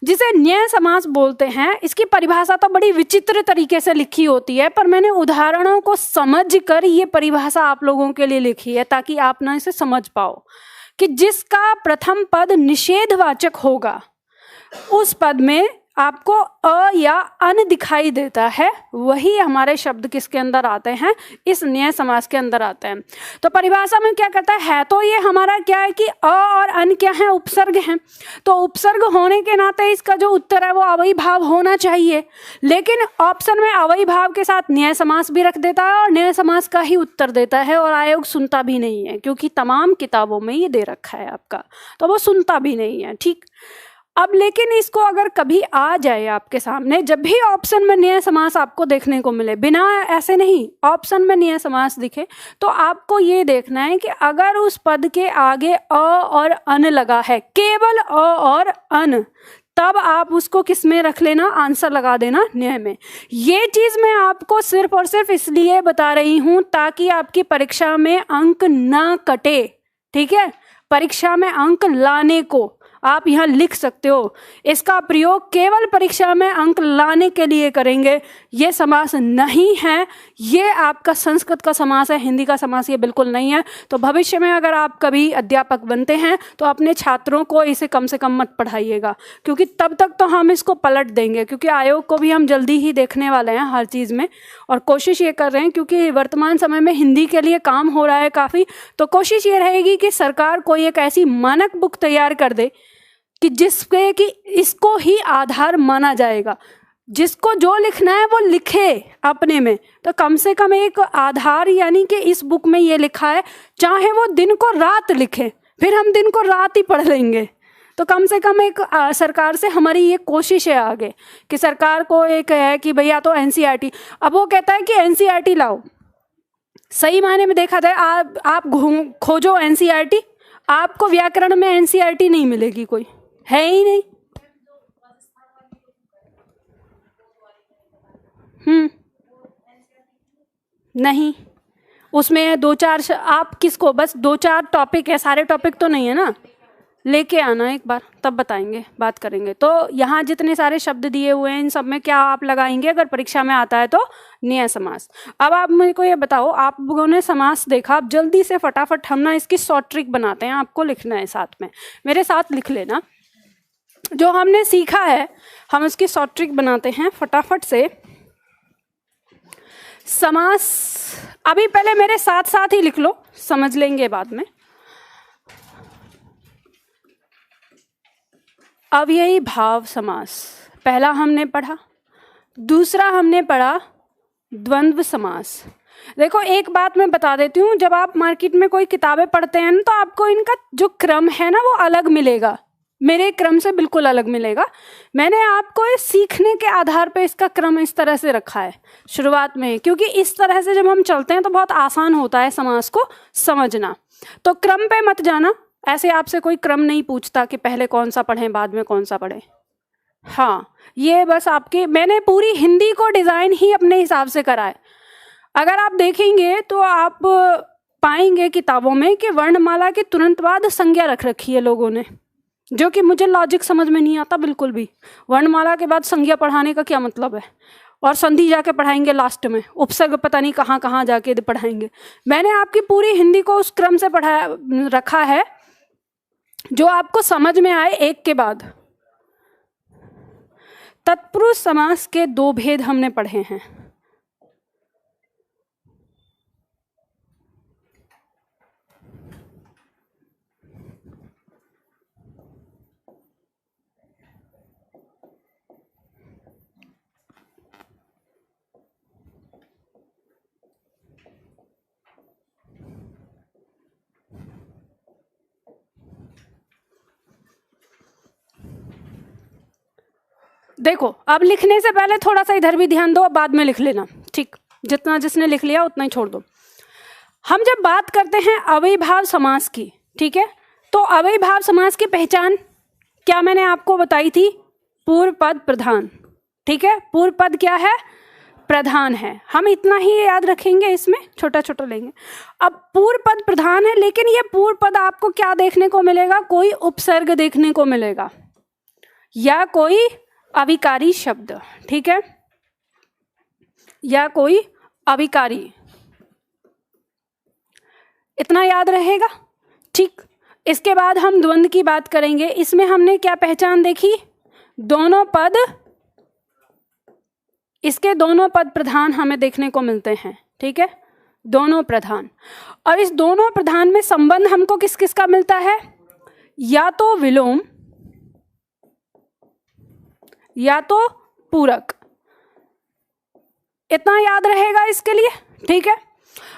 जिसे न्याय समास बोलते हैं, इसकी परिभाषा तो बड़ी विचित्र तरीके से लिखी होती है, पर मैंने उदाहरणों को समझकर ये परिभाषा आप लोगों के लिए लिखी है ताकि आप ना इसे समझ पाओ कि जिसका प्रथम पद निषेधवाचक होगा उस पद में आपको अ या अन दिखाई देता है, वही हमारे शब्द किसके अंदर आते हैं, इस न्याय समास के अंदर आते हैं। तो परिभाषा में क्या करता है तो ये हमारा क्या है कि अ और अन क्या है, उपसर्ग हैं, तो उपसर्ग होने के नाते इसका जो उत्तर है वो अवयवी भाव होना चाहिए, लेकिन ऑप्शन में अवयवी भाव के साथ न्याय समास भी रख देता है और न्याय समास का ही उत्तर देता है, और आयोग सुनता भी नहीं है क्योंकि तमाम किताबों में ये दे रखा है आपका, तो वो सुनता भी नहीं है। ठीक, अब लेकिन इसको अगर कभी आ जाए आपके सामने, जब भी ऑप्शन में न्याय समास आपको देखने को मिले, बिना ऐसे नहीं, ऑप्शन में न्याय समास दिखे, तो आपको ये देखना है कि अगर उस पद के आगे अ और अन लगा है, केवल अ और अन, तब आप उसको किस में रख लेना, आंसर लगा देना न्याय में। ये चीज मैं आपको सिर्फ और सिर्फ इसलिए बता रही हूं ताकि आपकी परीक्षा में अंक ना कटे, ठीक है, परीक्षा में अंक लाने को आप यहाँ लिख सकते हो, इसका प्रयोग केवल परीक्षा में अंक लाने के लिए करेंगे, ये समास नहीं है, ये आपका संस्कृत का समास है, हिंदी का समास ये बिल्कुल नहीं है। तो भविष्य में अगर आप कभी अध्यापक बनते हैं तो अपने छात्रों को इसे कम से कम मत पढ़ाइएगा, क्योंकि तब तक तो हम इसको पलट देंगे, क्योंकि आयोग को भी हम जल्दी ही देखने वाले हैं हर चीज़ में, और कोशिश ये कर रहे हैं क्योंकि वर्तमान समय में हिंदी के लिए काम हो रहा है काफ़ी, तो कोशिश ये रहेगी कि सरकार कोई एक ऐसी मानक बुक तैयार कर दे कि जिसके कि इसको ही आधार माना जाएगा, जिसको जो लिखना है वो लिखे अपने में, तो कम से कम एक आधार, यानी कि इस बुक में ये लिखा है, चाहे वो दिन को रात लिखे, फिर हम दिन को रात ही पढ़ लेंगे, तो कम से कम एक सरकार से हमारी ये कोशिश है आगे कि सरकार को एक है कि भैया तो एनसीईआरटी, अब वो कहता है कि एनसीईआरटी लाओ, सही मायने में देखा जाए आप खोजो एनसीईआरटी, आपको व्याकरण में एनसीईआरटी नहीं मिलेगी, कोई है ही नहीं। नहीं, उसमें दो चार आप किसको, बस दो चार टॉपिक है, सारे टॉपिक तो नहीं है ना, लेके आना एक बार, तब बताएंगे, बात करेंगे। तो यहाँ जितने सारे शब्द दिए हुए हैं इन सब में क्या आप लगाएंगे अगर परीक्षा में आता है तो, न्याय समास। अब आप मेरे को ये बताओ, आप लोगों ने समास देखा, अब जल्दी से फटाफट हम ना इसकी शॉर्ट ट्रिक बनाते हैं, आपको लिखना है साथ में, मेरे साथ लिख लेना, जो हमने सीखा है हम उसकी शॉर्ट ट्रिक बनाते हैं फटाफट से। समास अभी पहले मेरे साथ साथ ही लिख लो, समझ लेंगे बाद में। अव्ययी भाव समास पहला हमने पढ़ा, दूसरा हमने पढ़ा द्वंद्व समास। देखो एक बात मैं बता देती हूँ, जब आप मार्केट में कोई किताबें पढ़ते हैं तो आपको इनका जो क्रम है ना वो अलग मिलेगा, मेरे क्रम से बिल्कुल अलग मिलेगा। मैंने आपको इस सीखने के आधार पे इसका क्रम इस तरह से रखा है शुरुआत में, क्योंकि इस तरह से जब हम चलते हैं तो बहुत आसान होता है समास को समझना। तो क्रम पे मत जाना, ऐसे आपसे कोई क्रम नहीं पूछता कि पहले कौन सा पढ़ें बाद में कौन सा पढ़ें। हाँ, ये बस आपके, मैंने पूरी हिंदी को डिज़ाइन ही अपने हिसाब से करा है। अगर आप देखेंगे तो आप पाएंगे किताबों में कि वर्णमाला के तुरंत बाद संज्ञा रख रखी है लोगों ने, जो कि मुझे लॉजिक समझ में नहीं आता बिल्कुल भी। वर्णमाला के बाद संज्ञा पढ़ाने का क्या मतलब है? और संधि जाके पढ़ाएंगे लास्ट में, उपसर्ग पता नहीं कहाँ कहाँ जाके पढ़ाएंगे। मैंने आपकी पूरी हिंदी को उस क्रम से पढ़ा रखा है जो आपको समझ में आए एक के बाद। तत्पुरुष समास के 2 भेद हमने पढ़े हैं। देखो, अब लिखने से पहले थोड़ा सा इधर भी ध्यान दो, बाद में लिख लेना, ठीक? जितना जिसने लिख लिया उतना ही छोड़ दो। हम जब बात करते हैं अव्ययीभाव समास की, ठीक है, तो अव्ययीभाव समास की पहचान क्या मैंने आपको बताई थी? पूर्व पद प्रधान, ठीक है? पूर्व पद क्या है? प्रधान है। हम इतना ही याद रखेंगे, इसमें छोटा छोटा लेंगे। अब पूर्व पद प्रधान है, लेकिन ये पूर्व पद आपको क्या देखने को मिलेगा? कोई उपसर्ग देखने को मिलेगा या कोई अविकारी शब्द, ठीक है, या कोई अविकारी, इतना याद रहेगा, ठीक? इसके बाद हम द्वंद्व की बात करेंगे। इसमें हमने क्या पहचान देखी? दोनों पद, इसके दोनों पद प्रधान हमें देखने को मिलते हैं, ठीक है, दोनों प्रधान। और इस दोनों प्रधान में संबंध हमको किस किस का मिलता है? या तो विलोम या तो पूरक। इतना याद रहेगा इसके लिए, ठीक है?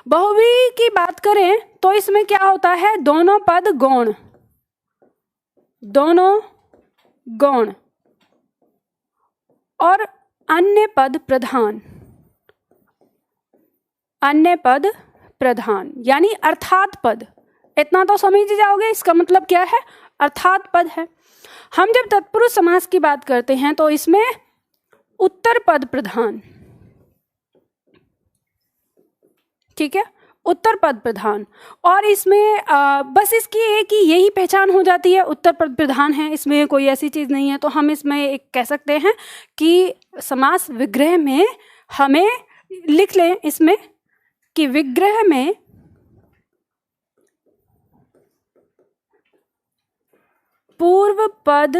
बहुव्रीहि की बात करें तो इसमें क्या होता है? दोनों पद गौण, दोनों गौण, और अन्य पद प्रधान, अन्य पद प्रधान यानी अर्थात पद। इतना तो समझ जाओगे, इसका मतलब क्या है? अर्थात पद है। हम जब तत्पुरुष समास की बात करते हैं तो इसमें उत्तर पद प्रधान, ठीक है, उत्तर पद प्रधान। और इसमें बस इसकी एक ही यही पहचान हो जाती है, उत्तर पद प्रधान है, इसमें कोई ऐसी चीज़ नहीं है। तो हम इसमें एक कह सकते हैं कि समास विग्रह में हमें लिख लें इसमें कि विग्रह में पूर्व पद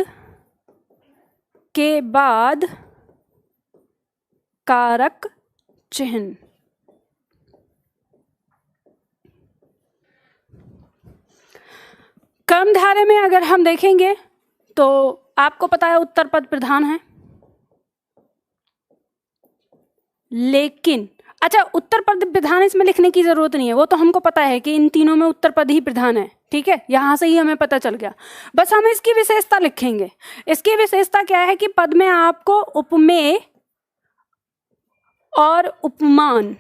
के बाद कारक चिन्ह, कर्मधारय में अगर हम देखेंगे तो आपको पता है उत्तर पद प्रधान है, लेकिन अच्छा, उत्तर पद प्रधान इसमें लिखने की जरूरत नहीं है, वो तो हमको पता है कि इन तीनों में उत्तर पद ही प्रधान है, ठीक है, यहां से ही हमें पता चल गया। बस हम इसकी विशेषता लिखेंगे। इसकी विशेषता क्या है कि पद में आपको उपमेय और उपमान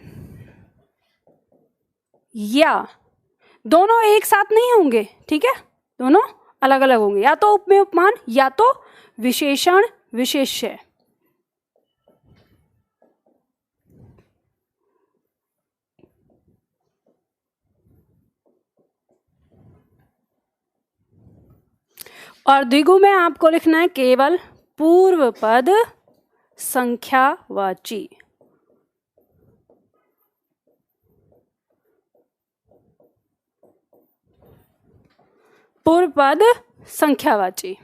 या दोनों एक साथ नहीं होंगे, ठीक है, दोनों अलग अलग होंगे, या तो उपमेय उपमान या तो विशेषण विशेष्य। और द्विगु में आपको लिखना है केवल पूर्व पद संख्यावाची। पूर्व पद संख्यावाची।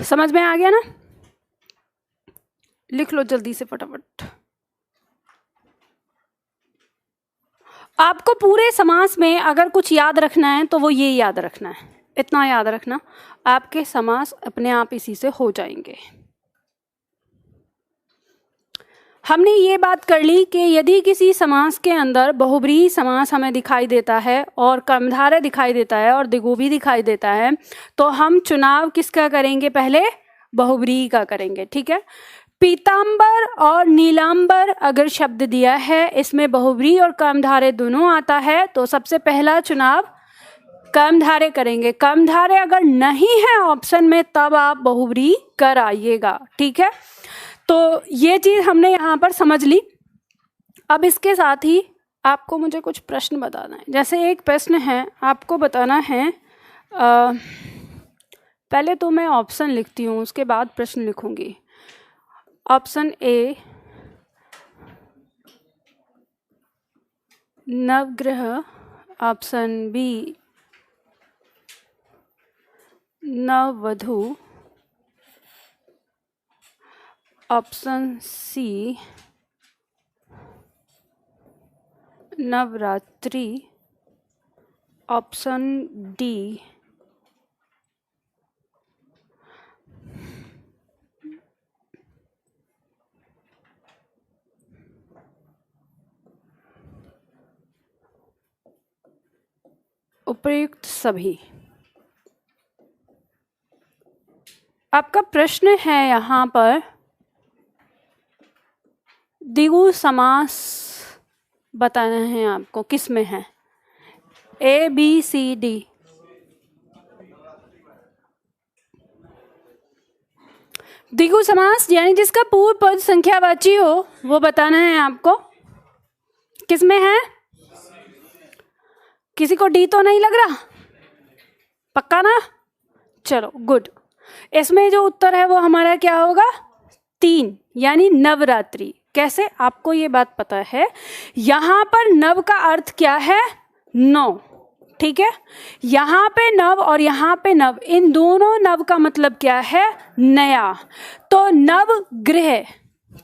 समझ में आ गया ना? लिख लो जल्दी से फटाफट। आपको पूरे समास में अगर कुछ याद रखना है तो वो ये याद रखना है, इतना याद रखना, आपके समास अपने आप इसी से हो जाएंगे। हमने ये बात कर ली कि यदि किसी समास के अंदर बहुब्रीहि समास हमें दिखाई देता है और कर्मधारय दिखाई देता है और द्विगु दिखाई देता है, तो हम चुनाव किसका करेंगे? पहले बहुब्रीहि का करेंगे। ठीक है, पीतांबर और नीलांबर अगर शब्द दिया है, इसमें बहुब्रीहि और कर्मधारय दोनों आता है, तो सबसे पहला चुनाव कर्मधारय करेंगे। कर्मधारय अगर नहीं है ऑप्शन में, तब आप बहुब्रीहि कर आइएगा। ठीक है, तो ये चीज़ हमने यहाँ पर समझ ली। अब इसके साथ ही आपको मुझे कुछ प्रश्न बताना है। जैसे एक प्रश्न है, आपको बताना है, पहले तो मैं ऑप्शन लिखती हूँ, उसके बाद प्रश्न लिखूँगी। ऑप्शन ए, नवग्रह। ऑप्शन बी, नववधू। ऑप्शन सी, नवरात्रि। ऑप्शन डी, उपयुक्त सभी। आपका प्रश्न है यहाँ पर, द्विगु समास बताना है आपको, किस में है? ए, बी, सी, डी। द्विगु समास यानी जिसका पूर्व पद संख्यावाची हो, वो बताना है आपको। किस में है? किसी को डी तो नहीं लग रहा? पक्का ना? चलो गुड। इसमें जो उत्तर है वो हमारा क्या होगा? 3, यानी नवरात्रि। कैसे? आपको ये बात पता है, यहाँ पर नव का अर्थ क्या है? 9। ठीक है, यहाँ पे नव और यहाँ पे नव, इन दोनों नव का मतलब क्या है? नया। तो नव गृह,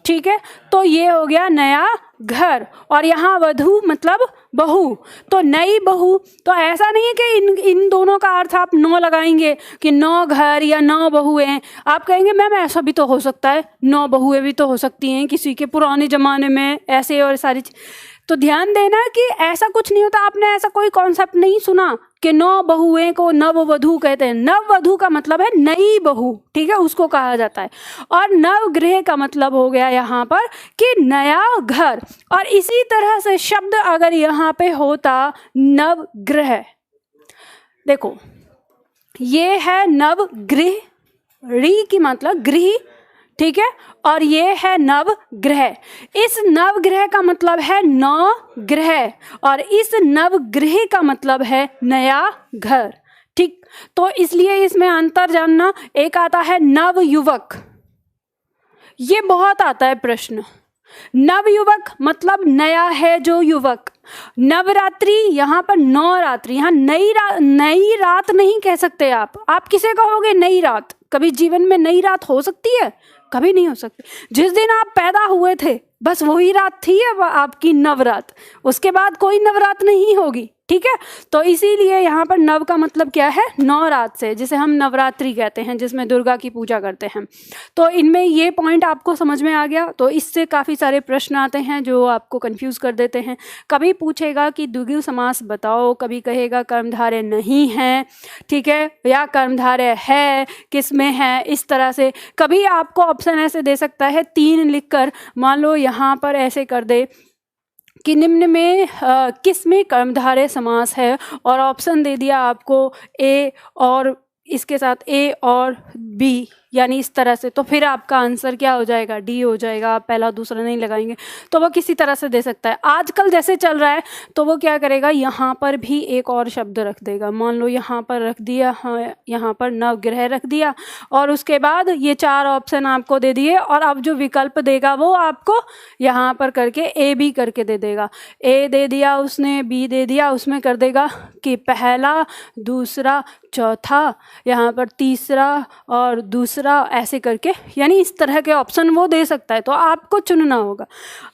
ठीक है, तो ये हो गया नया घर। और यहाँ वधू मतलब बहू, तो नई बहू। तो ऐसा नहीं है कि इन दोनों का अर्थ आप 9 लगाएंगे कि 9 घर या 9 बहुएं। आप कहेंगे मैम ऐसा भी तो हो सकता है, 9 बहुएं भी तो हो सकती हैं किसी के पुराने जमाने में, ऐसे और सारी तो ध्यान देना कि ऐसा कुछ नहीं होता। आपने ऐसा कोई कॉन्सेप्ट नहीं सुना कि 9 बहुएं को नववधू कहते हैं। नववधू का मतलब है नई बहू, ठीक है, उसको कहा जाता है। और नवगृह का मतलब हो गया यहाँ पर कि नया घर। और इसी तरह से शब्द अगर यहाँ पे होता नवग्रह, देखो ये है नवगृह, री की मतलब गृह, ठीक है, और ये है नवग्रह। इस नवग्रह का मतलब है 9 ग्रह और इस नवग्रह का मतलब है नया घर। ठीक, तो इसलिए इसमें अंतर जानना। एक आता है नवयुवक, ये बहुत आता है प्रश्न। नवयुवक मतलब नया है जो युवक। नवरात्रि, यहाँ पर 9 रात्रि, यहाँ नई रात नहीं कह सकते आप किसे कहोगे नई रात? कभी जीवन में नई रात हो सकती है? कभी नहीं हो सकती। जिस दिन आप पैदा हुए थे बस वही रात थी अब आपकी नवरात, उसके बाद कोई नवरात नहीं होगी। ठीक है, तो इसीलिए यहाँ पर नव का मतलब क्या है? 9 रात से, जिसे हम नवरात्रि कहते हैं, जिसमें दुर्गा की पूजा करते हैं। तो इनमें ये पॉइंट आपको समझ में आ गया। तो इससे काफ़ी सारे प्रश्न आते हैं जो आपको कंफ्यूज कर देते हैं। कभी पूछेगा कि द्विगु समास बताओ, कभी कहेगा कर्मधारय नहीं है, ठीक है, या कर्मधारय है, किस में है, इस तरह से। कभी आपको ऑप्शन ऐसे दे सकता है 3 लिखकर, मान लो यहाँ पर ऐसे कर दे कि निम्न में किस में कर्मधारय समास है, और ऑप्शन दे दिया आपको ए और इसके साथ ए और बी, यानी इस तरह से। तो फिर आपका आंसर क्या हो जाएगा? डी हो जाएगा। आप पहला दूसरा नहीं लगाएंगे। तो वो किसी तरह से दे सकता है। आजकल जैसे चल रहा है तो वो क्या करेगा, यहाँ पर भी एक और शब्द रख देगा। मान लो यहाँ पर रख दिया, हाँ, यहाँ पर नवग्रह रख दिया, और उसके बाद ये 4 ऑप्शन आपको दे दिए, और अब जो विकल्प देगा वो आपको यहाँ पर करके ए बी करके दे देगा। ए दे दिया उसने, बी दे दिया, उसमें कर देगा कि पहला, दूसरा, चौथा, यहाँ पर तीसरा और दूसरा ऐसे करके, यानी इस तरह के ऑप्शन वो दे सकता है, तो आपको चुनना होगा।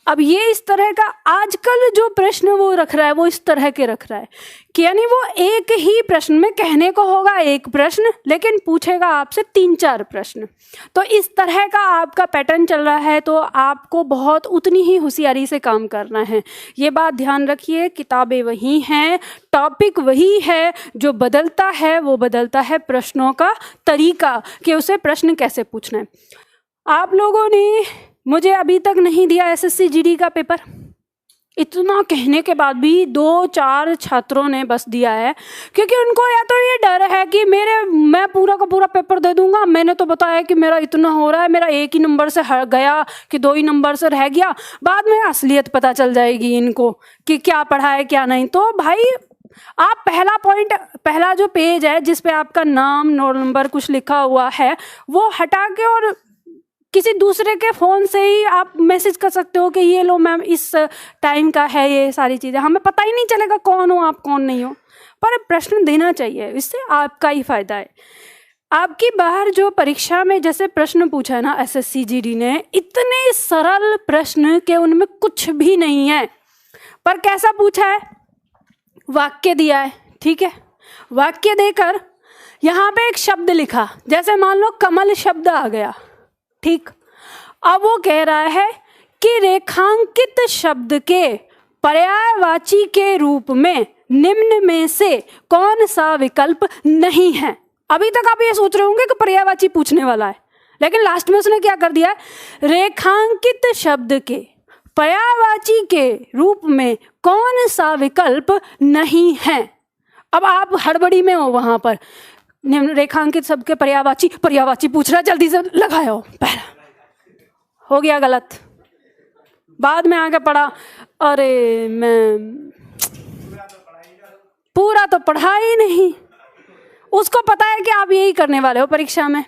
अब ये इस तरह का आजकल जो प्रश्न वो रख रहा है वो इस तरह के रख रहा है कि यानी वो एक ही प्रश्न में, कहने को होगा एक प्रश्न लेकिन पूछेगा आपसे 3-4 प्रश्न। तो इस तरह का आपका पैटर्न चल रहा है, तो आपको बहुत उतनी ही होशियारी से काम करना है। ये बात ध्यान रखिए, किताबें वही हैं, टॉपिक वही है, जो बदलता है वो बदलता है प्रश्नों का तरीका, कि उसे प्रश्न कैसे पूछना है। आप लोगों ने मुझे अभी तक नहीं दिया एसएससी जीडी का पेपर, इतना कहने के बाद भी 2-4 छात्रों ने बस दिया है, क्योंकि उनको या तो ये डर है कि मैं पूरा का पूरा पेपर दे दूंगा, मैंने तो बताया कि मेरा इतना हो रहा है, मेरा 1 ही नंबर से हट गया कि 2 ही नंबर से रह गया, बाद में असलियत पता चल जाएगी इनको कि क्या पढ़ा है क्या नहीं। तो भाई आप पहला जो पेज है जिस पे आपका नाम, रोल नंबर कुछ लिखा हुआ है, वो हटा के और किसी दूसरे के फ़ोन से ही आप मैसेज कर सकते हो कि ये लो मैम इस टाइम का है, ये सारी चीज़ें, हमें पता ही नहीं चलेगा कौन हो आप कौन नहीं हो, पर प्रश्न देना चाहिए, इससे आपका ही फ़ायदा है। आपकी बाहर जो परीक्षा में जैसे प्रश्न पूछा है ना एसएससी जीडी ने, इतने सरल प्रश्न के उनमें कुछ भी नहीं है, पर कैसा पूछा है, वाक्य दिया है, ठीक है, वाक्य देकर यहाँ पे एक शब्द लिखा, जैसे मान लो कमल शब्द आ गया, ठीक। अब वो कह रहा है कि रेखांकित शब्द के पर्यायवाची के रूप में निम्न में से कौन सा विकल्प नहीं है। अभी तक आप ये सोच रहे होंगे कि पर्यायवाची पूछने वाला है, लेकिन लास्ट में उसने क्या कर दिया, रेखांकित शब्द के पर्यायवाची के रूप में कौन सा विकल्प नहीं है। अब आप हड़बड़ी में हो, वहां पर रेखांकित शब्द के पर्यायवाची पूछ रहा है, जल्दी से लगाओ, पहला हो गया गलत, बाद में आके पढ़ा, अरे मैं पूरा तो पढ़ा ही नहीं, उसको पता है कि आप यही करने वाले हो परीक्षा में।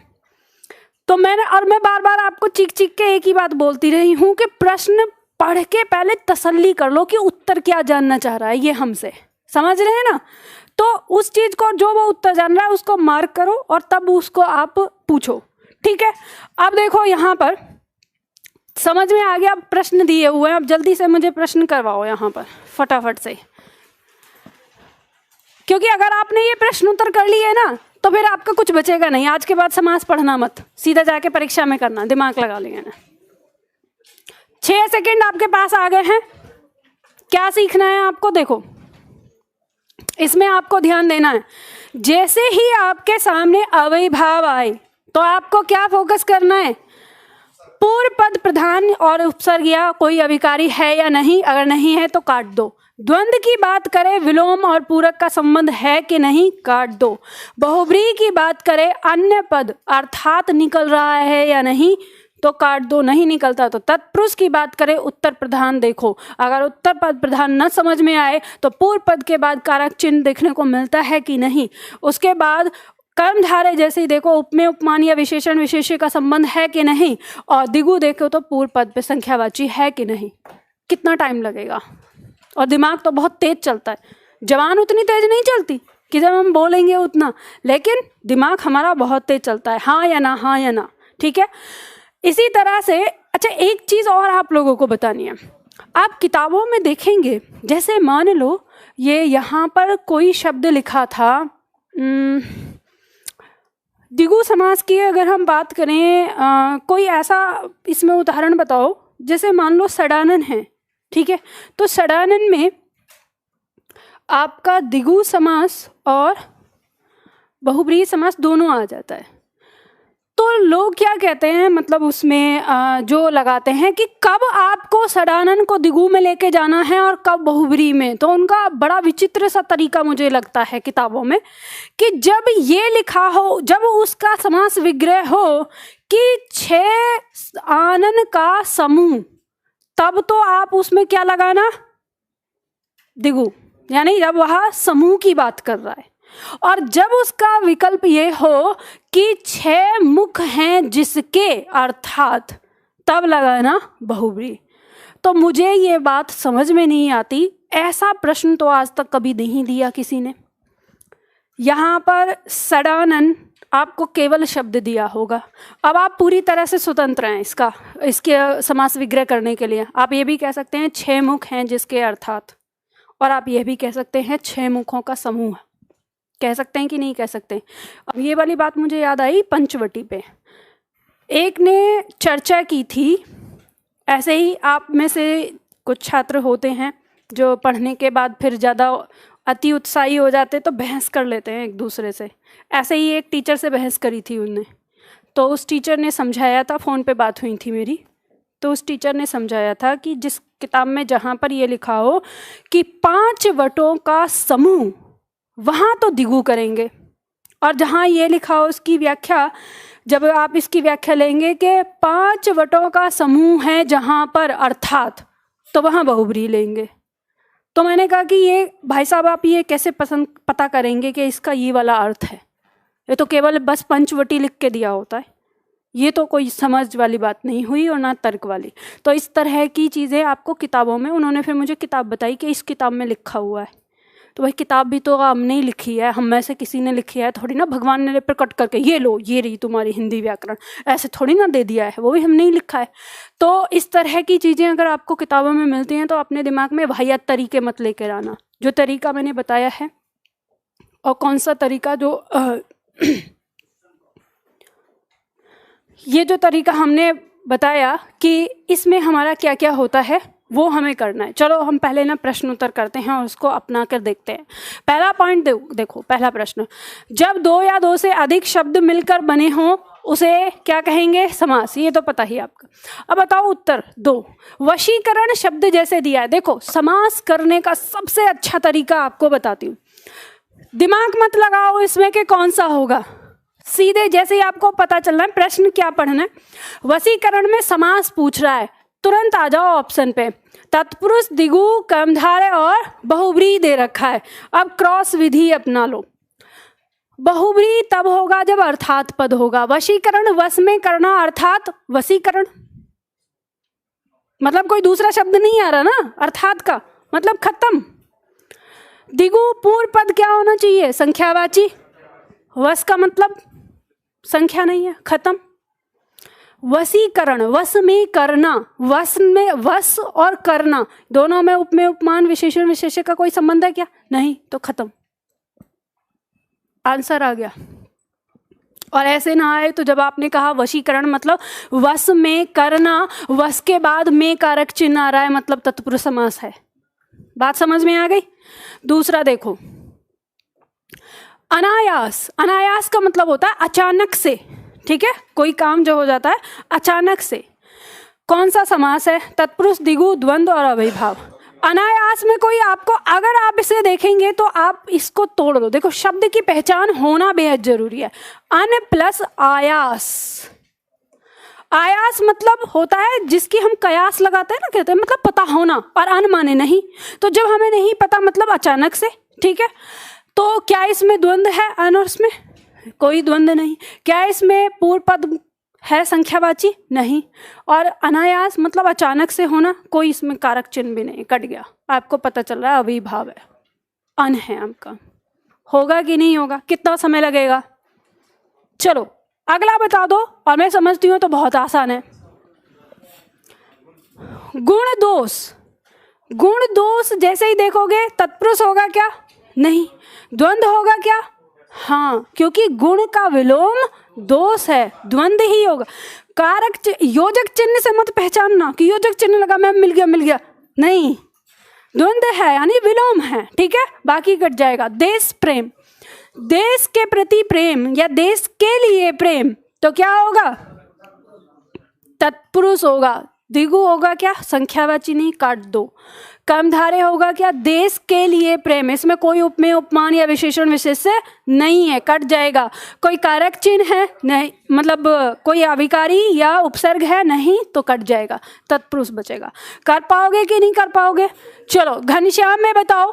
तो मैं बार बार आपको चीख के एक ही बात बोलती रही हूँ कि प्रश्न पढ़ के पहले तसल्ली कर लो कि उत्तर क्या जानना चाह रहा है ये हमसे, समझ रहे हैं ना। तो उस चीज को, जो वो उत्तर जान रहा है उसको मार्क करो और तब उसको आप पूछो, ठीक है। अब देखो यहाँ पर समझ में आ गया, अब प्रश्न दिए हुए हैं, अब जल्दी से मुझे प्रश्न करवाओ यहाँ पर फटाफट से, क्योंकि अगर आपने ये प्रश्न उत्तर कर लिए ना तो फिर आपका कुछ बचेगा नहीं। आज के बाद समास पढ़ना मत, सीधा जाके परीक्षा में करना, दिमाग लगा लेंगे ना। 6 सेकेंड आपके पास आ गए हैं, क्या सीखना है आपको, देखो इसमें आपको ध्यान देना है। जैसे ही आपके सामने अव्ययभाव आए तो आपको क्या फोकस करना है, पूर्व पद प्रधान और उपसर्ग या कोई अभिकारी है या नहीं, अगर नहीं है तो काट दो। द्वंद्व की बात करें, विलोम और पूरक का संबंध है कि नहीं, काट दो। बहुब्रीहि की बात करें, अन्य पद अर्थात निकल रहा है या नहीं, तो काट दो, नहीं निकलता तो तत्पुरुष की बात करें, उत्तर प्रधान देखो, अगर उत्तर पद प्रधान न समझ में आए तो पूर्व पद के बाद कारक चिन्ह देखने को मिलता है कि नहीं। उसके बाद कर्मधारय जैसे ही देखो, उपमेय उपमान या विशेषण विशेष्य का संबंध है कि नहीं, और दिगु देखो तो पूर्व पद पे संख्यावाची है कि नहीं। कितना टाइम लगेगा, और दिमाग तो बहुत तेज चलता है, जवान उतनी तेज नहीं चलती कि जब हम बोलेंगे उतना, लेकिन दिमाग हमारा बहुत तेज चलता है, हाँ या ना, हाँ या ना, ठीक है। इसी तरह से अच्छा एक चीज़ और आप लोगों को बतानी है, आप किताबों में देखेंगे, जैसे मान लो ये यहाँ पर कोई शब्द लिखा था, द्विगु समास की अगर हम बात करें, कोई ऐसा इसमें उदाहरण बताओ, जैसे मान लो सडानन है, ठीक है, तो सडानन में आपका द्विगु समास और बहुब्रीहि समास दोनों आ जाता है। तो लोग क्या कहते हैं, मतलब उसमें जो लगाते हैं कि कब आपको सडानन को द्विगु में लेके जाना है और कब बहुब्रीहि में। तो उनका बड़ा विचित्र सा तरीका मुझे लगता है किताबों में, कि जब ये लिखा हो, जब उसका समास विग्रह हो कि 6 आनन का समूह, तब तो आप उसमें क्या लगाना, द्विगु, यानी जब वह समूह की बात कर रहा है। और जब उसका विकल्प ये हो कि 6 मुख हैं जिसके, अर्थात, तब लगाना बहुब्रीहि। तो मुझे ये बात समझ में नहीं आती, ऐसा प्रश्न तो आज तक कभी नहीं दिया किसी ने। यहाँ पर सडानन आपको केवल शब्द दिया होगा। अब आप पूरी तरह से स्वतंत्र हैं इसके समास विग्रह करने के लिए। आप ये भी कह सकते हैं 6 मुख हैं जिसके अर्थात, और आप ये भी कह सकते हैं 6 मुखों का समूह। कह सकते हैं कि नहीं कह सकते? अब ये वाली बात मुझे याद आई पंचवटी पे। एक ने चर्चा की थी, ऐसे ही आप में से कुछ छात्र होते हैं जो पढ़ने के बाद फिर ज़्यादा अति उत्साही हो जाते तो बहस कर लेते हैं एक दूसरे से। ऐसे ही एक टीचर से बहस करी थी उनने, तो उस टीचर ने समझाया था, फ़ोन पे बात हुई थी मेरी, तो उस टीचर ने समझाया था कि जिस किताब में जहाँ पर ये लिखा हो कि 5 वटों का समूह, वहाँ तो दिगु करेंगे, और जहाँ ये लिखा हो उसकी व्याख्या, जब आप इसकी व्याख्या लेंगे कि 5 वटों का समूह है जहाँ पर अर्थात, तो वहाँ बहुब्री लेंगे। तो मैंने कहा कि ये भाई साहब आप ये कैसे पता करेंगे कि इसका ये वाला अर्थ है? ये तो केवल बस पंचवटी लिख के दिया होता है, ये तो कोई समझ वाली बात नहीं हुई और ना तर्क वाली। तो इस तरह की चीज़ें आपको किताबों में, उन्होंने फिर मुझे किताब बताई कि इस किताब में लिखा हुआ है। तो भाई किताब भी तो हमने ही लिखी है, हम में से किसी ने लिखी है थोड़ी ना, भगवान ने प्रकट करके ये लो ये रही तुम्हारी हिंदी व्याकरण, ऐसे थोड़ी ना दे दिया है, वो भी हमने ही लिखा है। तो इस तरह की चीज़ें अगर आपको किताबों में मिलती हैं तो अपने दिमाग में वाहियात तरीके मत लेकर आना। जो तरीका मैंने बताया है, और कौन सा तरीका, जो ये जो तरीका हमने बताया कि इसमें हमारा क्या क्या होता है, वो हमें करना है। चलो हम पहले ना प्रश्न उत्तर करते हैं और उसको अपना कर देखते हैं। पहला पॉइंट देखो, पहला प्रश्न, जब 2 या 2 से अधिक शब्द मिलकर बने हों उसे क्या कहेंगे? समास। ये तो पता ही आपका। अब बताओ उत्तर 2। वशीकरण शब्द जैसे दिया है, देखो समास करने का सबसे अच्छा तरीका आपको बताती हूँ। दिमाग मत लगाओ इसमें कि कौन सा होगा, सीधे जैसे ही आपको पता चल रहा है प्रश्न क्या पढ़ना है। वशीकरण में समास पूछ रहा है, तुरंत आ जाओ ऑप्शन पे। तत्पुरुष, दिगु, कर्मधारय और बहुब्री दे रखा है। अब क्रॉस विधि अपना लो। बहुब्री तब होगा जब अर्थात पद होगा। वशीकरण वश में करना, अर्थात वशीकरण, मतलब कोई दूसरा शब्द नहीं आ रहा ना, अर्थात का मतलब खत्म। दिगु पूर्व पद क्या होना चाहिए? संख्यावाची। वश का मतलब संख्या नहीं है, खत्म। वशीकरण वश में करना, वश में वश और करना दोनों में उपमेय उपमान विशेषण विशेष्य का कोई संबंध है क्या? नहीं, तो खत्म, आंसर आ गया। और ऐसे ना आए तो जब आपने कहा वशीकरण मतलब वश में करना, वश के बाद में कारक चिन्ह आ रहा है, मतलब तत्पुरुष समास है। बात समझ में आ गई? दूसरा देखो, अनायास। अनायास का मतलब होता है अचानक से, ठीक है, कोई काम जो हो जाता है अचानक से। कौन सा समास है? तत्पुरुष, दिगु, द्वंद्व और अव्ययीभाव। अनायास में कोई आपको, अगर आप इसे देखेंगे तो आप इसको तोड़ दो। देखो शब्द की पहचान होना बेहद जरूरी है। अन प्लस आयास। आयास मतलब होता है जिसकी हम कयास लगाते हैं ना, कहते हैं मतलब पता होना, और अन माने नहीं। तो जब हमें नहीं पता मतलब अचानक से, ठीक है। तो क्या इसमें द्वंद्व है? अन और इसमें कोई द्वंद्व नहीं। क्या इसमें पूर्व पद है संख्यावाची? नहीं। और अनायास मतलब अचानक से होना, कोई इसमें कारक चिन्ह भी नहीं, कट गया। आपको पता चल रहा है अविभाव है, अन है आपका। होगा कि नहीं होगा? कितना समय लगेगा? चलो अगला बता दो, और मैं समझती हूँ तो बहुत आसान है। गुण दोष। गुण दोष जैसे ही देखोगे तत्पुरुष होगा क्या? नहीं। द्वंद्व होगा क्या? हाँ, क्योंकि गुण का विलोम दोष है, द्वंद्व ही होगा। कारक योजक चिन्ह से मत पहचानना कि योजक चिन्ह लगा मैं मिल गया, नहीं, द्वंद्व है यानी विलोम है, ठीक है, बाकी कट जाएगा। देश प्रेम, देश के प्रति प्रेम या देश के लिए प्रेम, तो क्या होगा? तत्पुरुष होगा। दिगु होगा क्या? संख्यावाची नहीं, काट दो। कर्मधारय होगा क्या? देश के लिए प्रेम, इसमें कोई उपमेय उपमान या विशेषण विशेष्य नहीं है, कट जाएगा। कोई कारक चिन्ह है? नहीं, मतलब कोई अविकारी या उपसर्ग है? नहीं, तो कट जाएगा, तत्पुरुष बचेगा। कर पाओगे कि नहीं कर पाओगे? चलो घनश्याम में बताओ।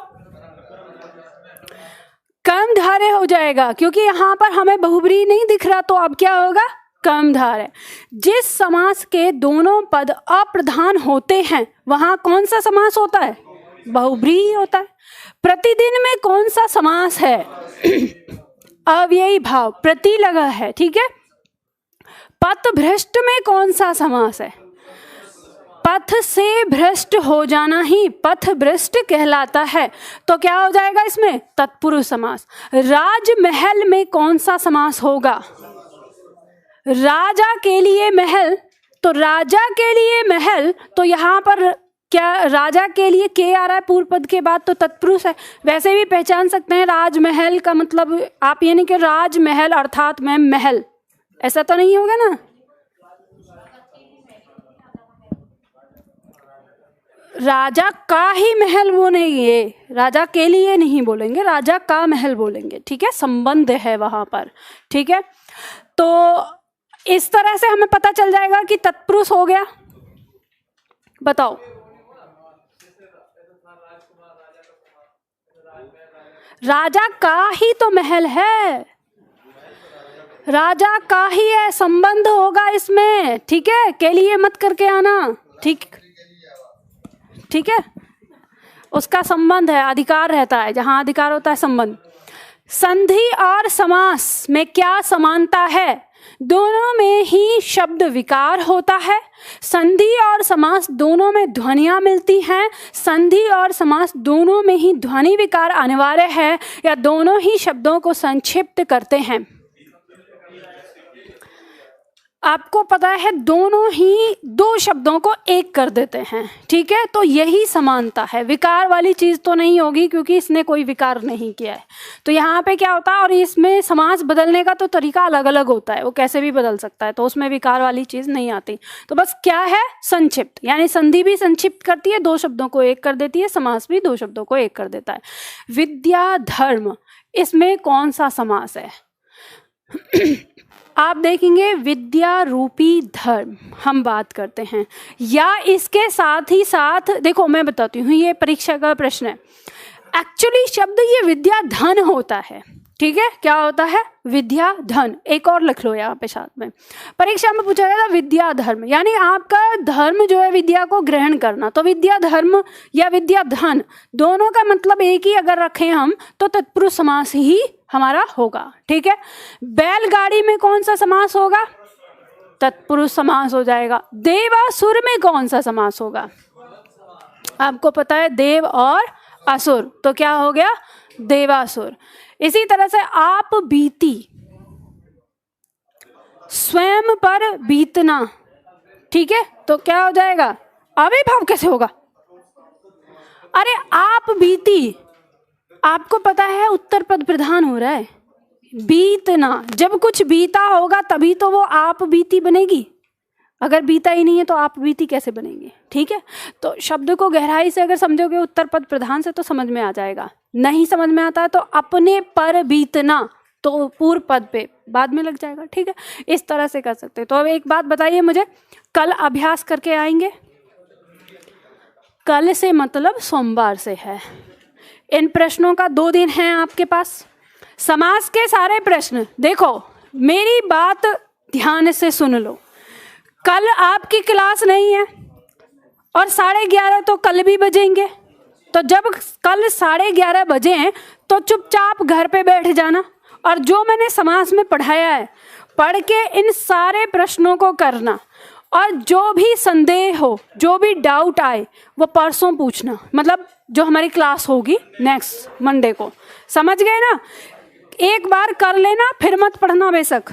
कर्मधारय हो जाएगा, क्योंकि यहाँ पर हमें बहुब्री नहीं दिख रहा, तो अब क्या होगा? कर्मधारय। जिस समास के दोनों पद अप्रधान होते हैं वहां कौन सा समास होता है? बहुब्री होता है। प्रतिदिन में कौन सा समास है? अव्ययी भाव, प्रति लगा है, ठीक है। पथ भ्रष्ट में कौन सा समास है? पथ से भ्रष्ट हो जाना ही पथ भ्रष्ट कहलाता है। तो क्या हो जाएगा इसमें? तत्पुरुष समास। राजमहल में कौन सा समास होगा? राजा के लिए महल, तो राजा के लिए महल, तो यहाँ पर क्या राजा के लिए के आ रहा है पूर्व पद के बाद, तो तत्पुरुष है। वैसे भी पहचान सकते हैं राजमहल का मतलब आप ये नहीं कि राजमहल अर्थात मैं महल, ऐसा तो नहीं होगा ना। राजा का ही महल बोलेंगे, राजा के लिए नहीं बोलेंगे, राजा का महल बोलेंगे, ठीक है, संबंध है वहां पर, ठीक है। तो इस तरह से हमें पता चल जाएगा कि तत्पुरुष हो गया। बताओ, राजा का ही तो महल है, राजा का ही है, संबंध होगा इसमें, ठीक है, के लिए मत करके आना, ठीक ठीक है, उसका संबंध है, अधिकार रहता है, जहां अधिकार होता है संबंध। संधि और समास में क्या समानता है? दोनों में ही शब्द विकार होता है। संधि और समास दोनों में ध्वनियां मिलती हैं। संधि और समास दोनों में ही ध्वनि विकार अनिवार्य है या दोनों ही शब्दों को संक्षिप्त करते हैं। आपको पता है दोनों ही दो शब्दों को एक कर देते हैं, ठीक है, तो यही समानता है। विकार वाली चीज तो नहीं होगी क्योंकि इसने कोई विकार नहीं किया है। तो यहाँ पे क्या होता है, और इसमें समास बदलने का तो तरीका अलग अलग होता है, वो कैसे भी बदल सकता है, तो उसमें विकार वाली चीज नहीं आती। तो बस क्या है, संक्षिप्त, यानी संधि भी संक्षिप्त करती है, दो शब्दों को एक कर देती है, समास भी दो शब्दों को एक कर देता है। विद्या धर्म, इसमें कौन सा समास है? आप देखेंगे विद्या रूपी धर्म हम बात करते हैं, या इसके साथ ही साथ देखो मैं बताती हूँ, ये परीक्षा का प्रश्न है। एक्चुअली शब्द ये विद्या धन होता है, ठीक है, क्या होता है? विद्या धन। एक और लिख लो यहाँ पे साथ में, परीक्षा में पूछा गया था विद्या धर्म, यानी आपका धर्म जो है विद्या को ग्रहण करना। तो विद्या धर्म या विद्या धन दोनों का मतलब एक ही अगर रखें हम तो तत्पुरुष समास ही हमारा होगा, ठीक है। बैलगाड़ी में कौन सा समास होगा? तत्पुरुष समास हो जाएगा। देवासुर में कौन सा समास होगा? आपको पता है देव और असुर, तो क्या हो गया? देवासुर। इसी तरह से आप बीती, स्वयं पर बीतना, ठीक है, तो क्या हो जाएगा? अविभाव कैसे होगा? अरे आप बीती, आपको पता है उत्तर पद प्रधान हो रहा है, बीतना, जब कुछ बीता होगा तभी तो वो आप बीती बनेगी, अगर बीता ही नहीं है तो आप बीती कैसे बनेंगे, ठीक है। तो शब्द को गहराई से अगर समझोगे उत्तर पद प्रधान से तो समझ में आ जाएगा, नहीं समझ में आता है तो अपने पर बीतना तो पूर्व पद पे बाद में लग जाएगा, ठीक है, इस तरह से कर सकते हैं। तो अब एक बात बताइए मुझे, कल अभ्यास करके आएंगे? कल से मतलब सोमवार से है। इन प्रश्नों का 2 दिन है आपके पास। समास के सारे प्रश्न, देखो मेरी बात ध्यान से सुन लो, कल आपकी क्लास नहीं है और 11:30 तो कल भी बजेंगे, तो जब कल 11:30 बजे हैं तो चुपचाप घर पे बैठ जाना और जो मैंने समास में पढ़ाया है पढ़ के इन सारे प्रश्नों को करना, और जो भी संदेह हो, जो भी डाउट आए वो परसों पूछना, मतलब जो हमारी क्लास होगी नेक्स्ट मंडे को, समझ गए ना? एक बार कर लेना फिर मत पढ़ना बेशक।